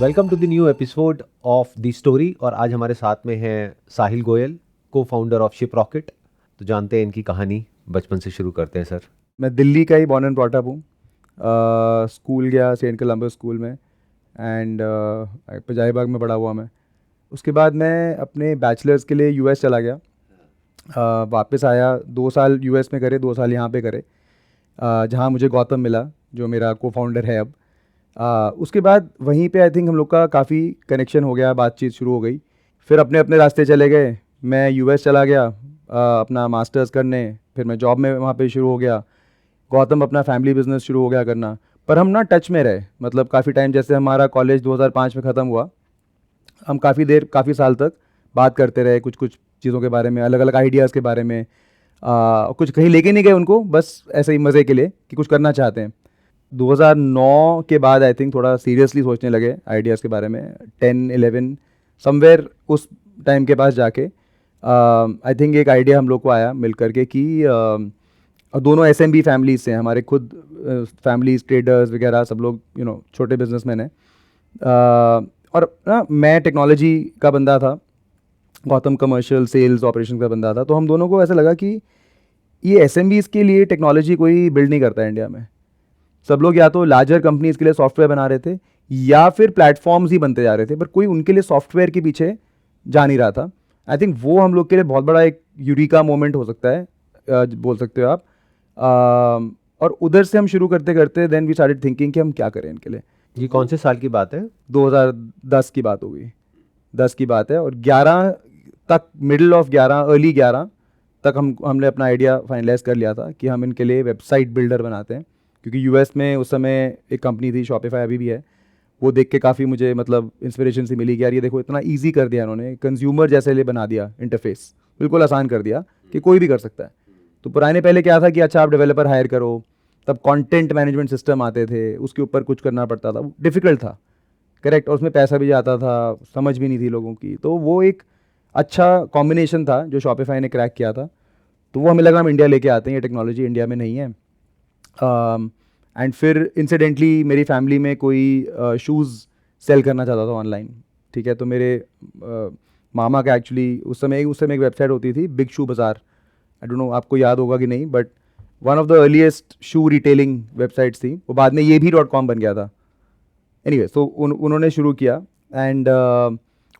Welcome to the new episode of the story. और आज हमारे साथ में हैं साहिल गोयल, को फाउंडर ऑफ शिप रॉकेट। तो जानते हैं इनकी कहानी, बचपन से शुरू करते हैं सर। मैं दिल्ली का ही बॉर्न एंड ब्रॉट अप हूँ। स्कूल गया सेंट कोलंबस स्कूल में एंड पजाई बाग में पढ़ा हुआ मैं। उसके बाद मैं अपने बैचलर्स के लिए यूएस चला गया। वापस आया, 2 साल यूएस में करे, 2 साल यहाँ पे करे, जहाँ मुझे गौतम मिला जो मेरा को फाउंडर है अब। उसके बाद वहीं पे आई थिंक हम लोग का काफ़ी कनेक्शन हो गया, बातचीत शुरू हो गई। फिर अपने अपने रास्ते चले गए। मैं यूएस चला गया अपना मास्टर्स करने, फिर मैं जॉब में वहाँ पे शुरू हो गया। गौतम अपना फैमिली बिजनेस शुरू हो गया करना। पर हम ना टच में रहे, मतलब काफ़ी टाइम, जैसे हमारा कॉलेज 2005 में ख़त्म हुआ, हम काफ़ी देर, काफ़ी साल तक बात करते रहे, कुछ कुछ चीज़ों के बारे में, अलग अलग आइडियाज़ के बारे में। कुछ कहीं लेके नहीं गए उनको, बस ऐसे ही मज़े के लिए कि कुछ करना चाहते हैं। 2009 के बाद आई थिंक थोड़ा सीरियसली सोचने लगे आइडियाज़ के बारे में। 10-11 समवेयर उस टाइम के पास जाके आई थिंक एक आइडिया हम लोग को आया मिल करके कि दोनों एसएमबी फैमिलीज से हैं, हमारे खुद फैमिलीज, ट्रेडर्स वगैरह सब लोग छोटे बिजनेसमैन हैं। और ना मैं टेक्नोलॉजी का बंदा था, गौतम कमर्शियल सेल्स ऑपरेशन का बंदा था। तो हम दोनों को ऐसा लगा कि ये एसएमबीज़ के लिए टेक्नोलॉजी कोई बिल्ड नहीं करता है इंडिया में। सब लोग या तो लार्जर कंपनीज के लिए सॉफ्टवेयर बना रहे थे या फिर प्लेटफॉर्म्स ही बनते जा रहे थे, पर कोई उनके लिए सॉफ्टवेयर के पीछे जा नहीं रहा था। आई थिंक वो हम लोग के लिए बहुत बड़ा एक यूरिका मोमेंट हो सकता है, बोल सकते हो आप। और उधर से हम शुरू करते करते देन वी स्टार्टेड थिंकिंग कि हम क्या करें इनके लिए। ये कौन से साल की बात है? 2010 की बात होगी, 10 की बात है। और 11 तक, मिडिल ऑफ 11, अर्ली 11 तक हमने अपना आइडिया फाइनलाइज कर लिया था कि हम इनके लिए वेबसाइट बिल्डर बनाते हैं। क्योंकि यूएस में उस समय एक कंपनी थी, शॉपिफाई अभी भी है, वो देख के काफ़ी मुझे मतलब इंस्पिरेशन सी मिली कि यार ये देखो इतना इजी कर दिया इन्होंने, कंज्यूमर जैसे लिए बना दिया, इंटरफेस बिल्कुल आसान कर दिया कि कोई भी कर सकता है। तो पुराने पहले क्या था कि अच्छा आप डेवलपर हायर करो, तब कंटेंट मैनेजमेंट सिस्टम आते थे, उसके ऊपर कुछ करना पड़ता था, डिफ़िकल्ट था, करेक्ट। और उसमें पैसा भी जाता था, समझ भी नहीं थी लोगों की। तो वो एक अच्छा कॉम्बिनेशन था जो शॉपिफाई ने क्रैक किया था। तो वो हमें लगा हम इंडिया लेके आते हैं, ये टेक्नोलॉजी इंडिया में नहीं है। एंड फिर इंसिडेंटली मेरी फैमिली में कोई शूज़ सेल करना चाहता था ऑनलाइन, ठीक है। तो मेरे मामा का एक्चुअली उस समय एक वेबसाइट होती थी, बिग शू बाज़ार। आई डोंट नो आपको याद होगा कि नहीं, but one of the earliest shoe retailing websites थी वो। बाद में ये भी .com बन गया था। एनीवे, सो उन्होंने शुरू किया एंड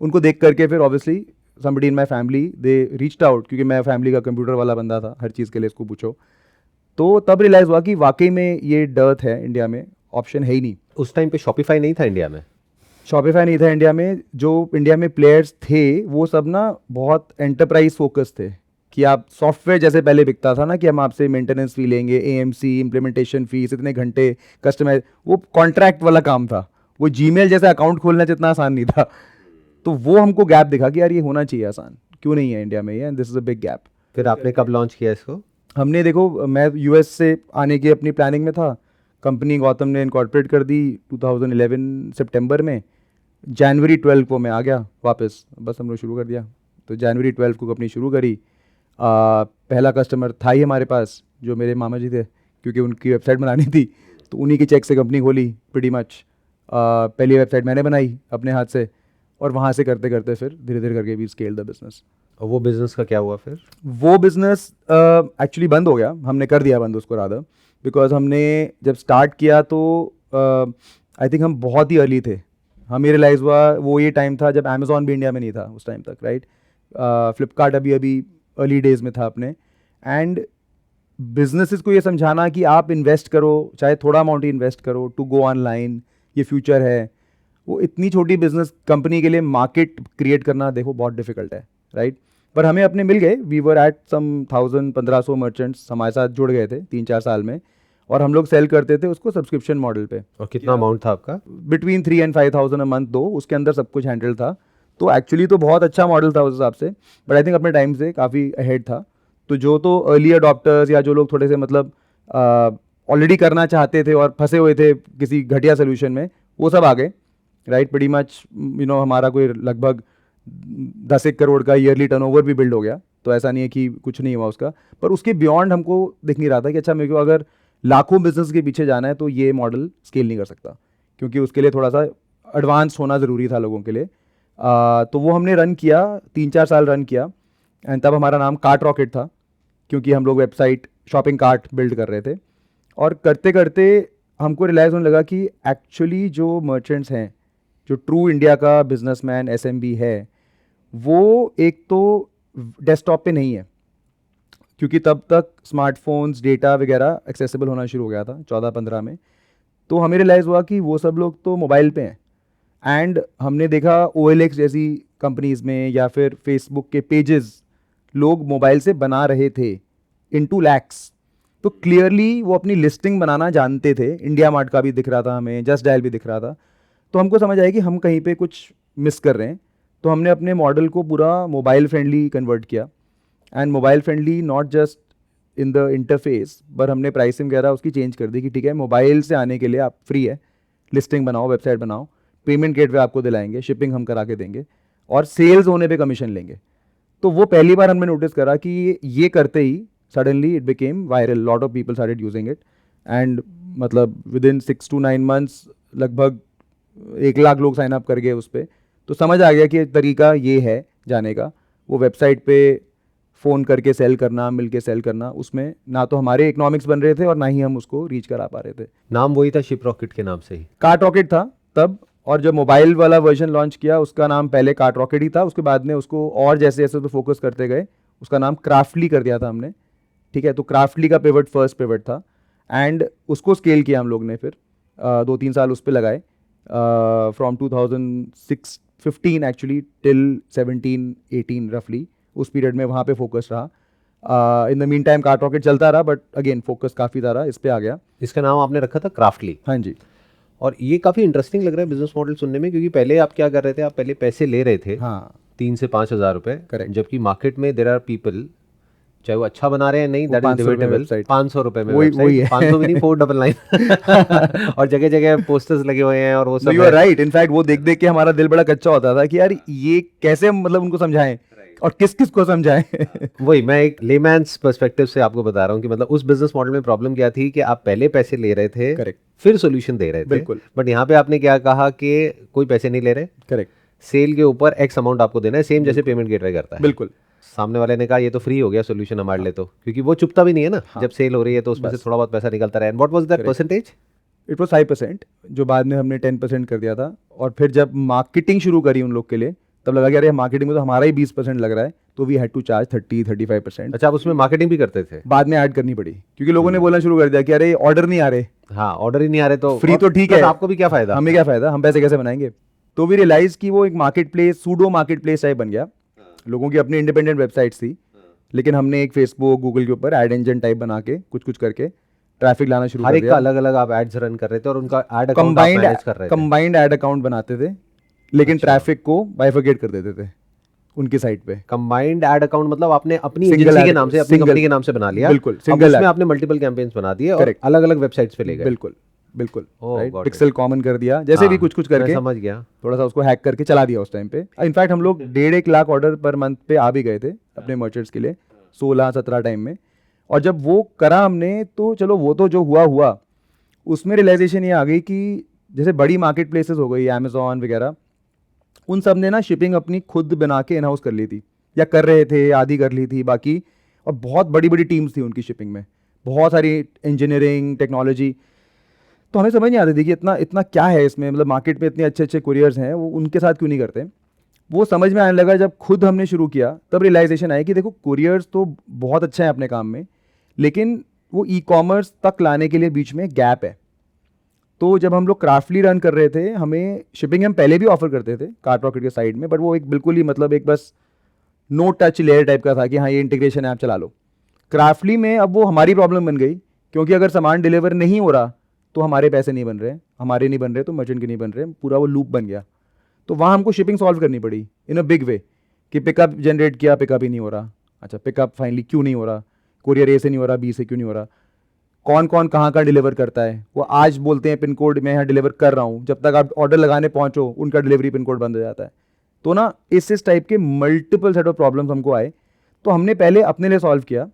उनको देख करके फिर obviously somebody in my family they reached out, क्योंकि मैं फैमिली का कंप्यूटर वाला बंदा था, हर चीज़ के लिए इसको पूछो। तो तब रियलाइज़ हुआ कि वाकई में ये डर्थ है इंडिया में, ऑप्शन है ही नहीं। उस टाइम पे शॉपिफाई नहीं था इंडिया में। शॉपिफाई नहीं था इंडिया में। जो इंडिया में प्लेयर्स थे वो सब ना बहुत एंटरप्राइज फोकस थे, कि आप सॉफ्टवेयर जैसे पहले बिकता था ना, कि हम आपसे मेंटेनेंस फी लेंगे, एएमसी इम्प्लीमेंटेशन फीस, इतने घंटे कस्टमाइज, वो कॉन्ट्रैक्ट वाला काम था। वो जीमेल जैसे अकाउंट खोलना जितना आसान नहीं था। तो वो हमको गैप दिखा कि यार ये होना चाहिए आसान, क्यों नहीं है इंडिया में ये, this is a big gap. फिर आपने कब लॉन्च किया इसको? हमने, देखो मैं यूएस से आने की अपनी प्लानिंग में था, कंपनी गौतम ने इनकॉर्पोरेट कर दी 2011 सितंबर में। जनवरी 12 को मैं आ गया वापस, बस हम लोग शुरू कर दिया। तो जनवरी 12 को कंपनी शुरू करी। पहला कस्टमर था ही हमारे पास जो मेरे मामा जी थे, क्योंकि उनकी वेबसाइट बनानी थी, तो उन्हीं के चेक से कंपनी खोली प्रीटी मच। पहली वेबसाइट मैंने बनाई अपने हाथ से, और वहाँ से करते करते फिर धीरे धीरे करके वी स्केल द बिजनेस। और वो बिजनेस का क्या हुआ फिर? वो बिज़नेस एक्चुअली बंद हो गया, हमने कर दिया बंद उसको रादर, बिकॉज हमने जब स्टार्ट किया तो आई थिंक हम बहुत ही अर्ली थे। हमें रियलाइज़ हुआ वो ये टाइम था जब अमेज़ॉन भी इंडिया में नहीं था उस टाइम तक, राइट। फ्लिपकार्ट अभी अभी अर्ली डेज़ में था अपने। एंड बिजनेसेस को ये समझाना कि आप इन्वेस्ट करो, चाहे थोड़ा अमाउंट ही इन्वेस्ट करो, टू गो ऑनलाइन, ये फ्यूचर है। वो इतनी छोटी बिजनेस कंपनी के लिए मार्केट क्रिएट करना देखो बहुत डिफिकल्ट है, राइट। पर हमें अपने मिल गए, we were at some 1000-1500 merchants हमारे साथ जुड़ गए थे 3-4 साल में, और हम लोग सेल करते थे उसको सब्सक्रिप्शन मॉडल पे। और कितना अमाउंट था आपका? बिटवीन 3 and 5,000 अ मंथ, दो उसके अंदर सब कुछ हैंडल था। तो एक्चुअली तो बहुत अच्छा मॉडल था उस हिसाब से, बट आई थिंक अपने टाइम से काफ़ी अहेड था। तो जो तो अर्ली अडॉप्टर्स या जो लोग थोड़े से मतलब ऑलरेडी करना चाहते थे और फंसे हुए थे किसी घटिया सोल्यूशन में, वो सब आ गए, राइट। प्रीटी मच हमारा कोई लगभग 10 करोड़ का ईयरली टर्नओवर भी बिल्ड हो गया। तो ऐसा नहीं है कि कुछ नहीं हुआ उसका, पर उसके बियॉन्ड हमको दिख नहीं रहा था कि अच्छा मेरे को अगर लाखों बिजनेस के पीछे जाना है तो ये मॉडल स्केल नहीं कर सकता, क्योंकि उसके लिए थोड़ा सा एडवांस होना ज़रूरी था लोगों के लिए। तो वो हमने रन किया, 3-4 साल रन किया। एंड तब हमारा नाम कार्ट रॉकेट था, क्योंकि हम लोग वेबसाइट शॉपिंग कार्ट बिल्ड कर रहे थे। और करते करते हमको रियलाइज़ होने लगा कि एक्चुअली जो मर्चेंट्स हैं, जो ट्रू इंडिया का बिजनेसमैन एसएमबी है, वो एक तो डेस्कटॉप पे नहीं है, क्योंकि तब तक स्मार्टफोन्स डेटा वगैरह एक्सेसिबल होना शुरू हो गया था 14-15 में। तो हमें रियलाइज़ हुआ कि वो सब लोग तो मोबाइल पे हैं। एंड हमने देखा OLX जैसी कंपनीज़ में या फिर फेसबुक के पेजेस लोग मोबाइल से बना रहे थे इनटू लैक्स। तो क्लियरली वो अपनी लिस्टिंग बनाना जानते थे। इंडिया मार्ट का भी दिख रहा था हमें, जस्ट डायल भी दिख रहा था। तो हमको समझ आया कि हम कहीं पे कुछ मिस कर रहे हैं। तो हमने अपने मॉडल को पूरा मोबाइल फ्रेंडली कन्वर्ट किया। And mobile friendly not just in the interface, पर हमने प्राइसिंग वगैरह उसकी चेंज कर दी कि ठीक है, मोबाइल से आने के लिए आप फ्री है, लिस्टिंग बनाओ, वेबसाइट बनाओ, पेमेंट गेटवे आपको दिलाएंगे, शिपिंग हम करा के देंगे, और सेल्स होने पे कमीशन लेंगे। तो वो पहली बार हमने नोटिस करा कि ये करते ही suddenly it became viral, lot of people started using it. And मतलब विद इन 6 to 9 months लगभग 1 लाख लोग साइन अप कर गए उस पर। तो समझ आ गया कि तरीका ये है जाने का। वो वेबसाइट पे फ़ोन करके सेल करना, मिल के सेल करना, उसमें ना तो हमारे इकोनॉमिक्स बन रहे थे और ना ही हम उसको रीच करा पा रहे थे। नाम वही था, शिप रॉकेट के नाम से ही? कार्ट रॉकेट था तब, और जब मोबाइल वाला वर्जन लॉन्च किया उसका नाम पहले कार्ट रॉकेट ही था। उसके बाद में उसको और जैसे जैसे तो फोकस करते गए, उसका नाम क्राफ्टली कर दिया था हमने। ठीक है, तो क्राफ्टली का पिवट फर्स्ट पिवट था। एंड उसको स्केल किया हम लोग ने, फिर 2-3 साल उस पर लगाए, फ्रॉम 2015 एक्चुअली टिल 17-18 रफली। उस पीरियड में वहाँ पे फोकस रहा। In the mean time cart rocket चलता रहा, बट अगेन फोकस काफ़ी सारा इस पे आ गया। इसका नाम आपने रखा था क्राफ्टली? हाँ जी। और ये काफ़ी इंटरेस्टिंग लग रहा है बिजनेस मॉडल सुनने में, क्योंकि पहले आप क्या कर रहे थे, आप पहले पैसे ले रहे थे हाँ, 3 से 5 हज़ार रुपये, Correct. जबकि मार्केट में देर आर पीपल, चाहे वो अच्छा बना रहे हैं नहीं, दैट इज 500 रुपये डिबेटेबल, website. 500 रुपये में वही website, है। 500 भी नहीं, 499 और जगह जगह पोस्टर्स लगे हुए हैं और वो सब यू आर है। राइट। इनफैक्ट वो देख देख के हमारा दिल बड़ा कच्चा होता था कि यार ये कैसे हम मतलब उनको समझाएं और किस किस को समझाएं। वही मैं एक लेमैन्स पर्सपेक्टिव से आपको बता रहा हूँ कि मतलब उस बिजनेस मॉडल में प्रॉब्लम क्या थी कि आप पहले पैसे ले रहे थे, करेक्ट, फिर सोल्यूशन दे रहे थे। बिल्कुल। बट यहाँ पे आपने क्या कहा कि कोई पैसे नहीं ले रहे, करेक्ट, सेल के ऊपर एक्स अमाउंट आपको देना है, सेम जैसे पेमेंट गेटवे करता है। बिल्कुल। सामने वाले ने कहा ये तो फ्री हो गया सोल्यूशन हमारे लिए, तो क्योंकि वो चुपता भी नहीं है ना, जब सेल हो रही है तो उसमें से थोड़ा बहुत पैसा निकलता रहा है। What was that percentage? It was 5%, जो बाद में हमने 10% कर दिया था। और फिर जब मार्केटिंग शुरू करी उन लोग के लिए, तब लगा कि अरे मार्केटिंग में तो हमारा ही 20% लग रहा है, तो वी हैड टू चार्ज 30-35%। अच्छा, आप उसमें मार्केटिंग भी करते थे? बाद में ऐड करनी पड़ी, क्योंकि लोगों ने बोलना शुरू कर दिया कि अरे ऑर्डर नहीं आ रहे, हाँ, ऑर्डर ही नहीं आ रहे तो फ्री तो ठीक है, आपको भी क्या फायदा, हमें क्या फायदा, हम पैसे कैसे बनाएंगे। तो वी रियलाइज कि वो एक market place, pseudo market place type बन गया। लोगों की अपनी इंडिपेंडेंट वेबसाइट्स थी, लेकिन हमने एक फेसबुक, गूगल के ऊपर एड इंजन टाइप बना के कुछ कुछ करके ट्रैफिक लाना शुरू कर हर एक दिया। का अलग अलग आप एड्स रन कर रहे थे और उनका एड अकाउंट आप मैनेज कर रहे थे। कंबाइंड एड अकाउंट बनाते थे, लेकिन ट्रैफिक को बाइफरकेट कर देते थे उनकी साइट पे। कंबाइंड एड अकाउंट मतलब आपने अपनी Single एजेंसी के ad- नाम से, अपनी single- कंपनी के नाम से बना लिया, बिल्कुल, अब single उसमें ad. आपने मल्टीपल कैंपेन्स बना दिए और Correct. अलग अलग वेबसाइट्स पे ले गए। बिल्कुल बिल्कुल, Oh, right, got it. Pixel common कर दिया, जैसे भी हाँ, कुछ कुछ मैं करके समझ गया। थोड़ा सा उसको हैक करके चला दिया उस टाइम पे। इनफैक्ट हम लोग 1.5 लाख ऑर्डर पर मंथ पे आ भी गए थे अपने मर्चेंट्स के लिए 16-17 टाइम में। और जब वो करा हमने, तो चलो वो तो जो हुआ हुआ, उसमें रियलाइजेशन ये आ गई कि जैसे बड़ी मार्केट प्लेसेस हो गई, अमेजोन वगैरह, उन सब ने ना शिपिंग अपनी खुद बना के इन हाउस कर ली थी, या कर रहे थे, आधी कर ली थी बाकी। और बहुत बड़ी बड़ी टीम्स थी उनकी शिपिंग में, बहुत सारी इंजीनियरिंग, टेक्नोलॉजी। तो हमें समझ नहीं आती थी कि इतना इतना क्या है इसमें, मतलब मार्केट में इतने अच्छे अच्छे कुरियर्स हैं, वो उनके साथ क्यों नहीं करते। वो समझ में आने लगा जब खुद हमने शुरू किया, तब रियलाइजेशन आई कि देखो कुरियर्स तो बहुत अच्छा है अपने काम में, लेकिन वो ई कॉमर्स तक लाने के लिए बीच में गैप है। तो जब हम लोग क्राफ्टली रन कर रहे थे, हमें शिपिंग हम पहले भी ऑफर करते थे कार्ट रॉकेट के साइड में, बट वो एक बिल्कुल ही मतलब एक बस नो टच लेयर टाइप का था कि हाँ ये इंटीग्रेशन है, आप चला लो। क्राफ्टली में अब वो हमारी प्रॉब्लम बन गई, क्योंकि अगर सामान डिलीवर नहीं हो रहा तो हमारे पैसे नहीं बन रहे, हमारे नहीं बन रहे तो मर्चेंट के नहीं बन रहे, पूरा वो लूप बन गया। तो वहाँ हमको शिपिंग सॉल्व करनी पड़ी इन अ बिग वे, कि पिकअप जनरेट किया, पिकअप ही नहीं हो रहा। अच्छा, पिकअप फाइनली क्यों नहीं हो रहा, कुरियर ए से नहीं हो रहा, बी से क्यों नहीं हो रहा, कौन कौन कहाँ का डिलीवर करता है। वो आज बोलते हैं पिन कोड मैं यहाँ डिलीवर कर रहा हूँ, जब तक आप ऑर्डर लगाने पहुँचो उनका डिलीवरी पिन कोड बंद हो जाता है। तो ना इस टाइप के मल्टीपल सेट ऑफ प्रॉब्लम्स हमको आए। तो हमने पहले अपने लिए सॉल्व किया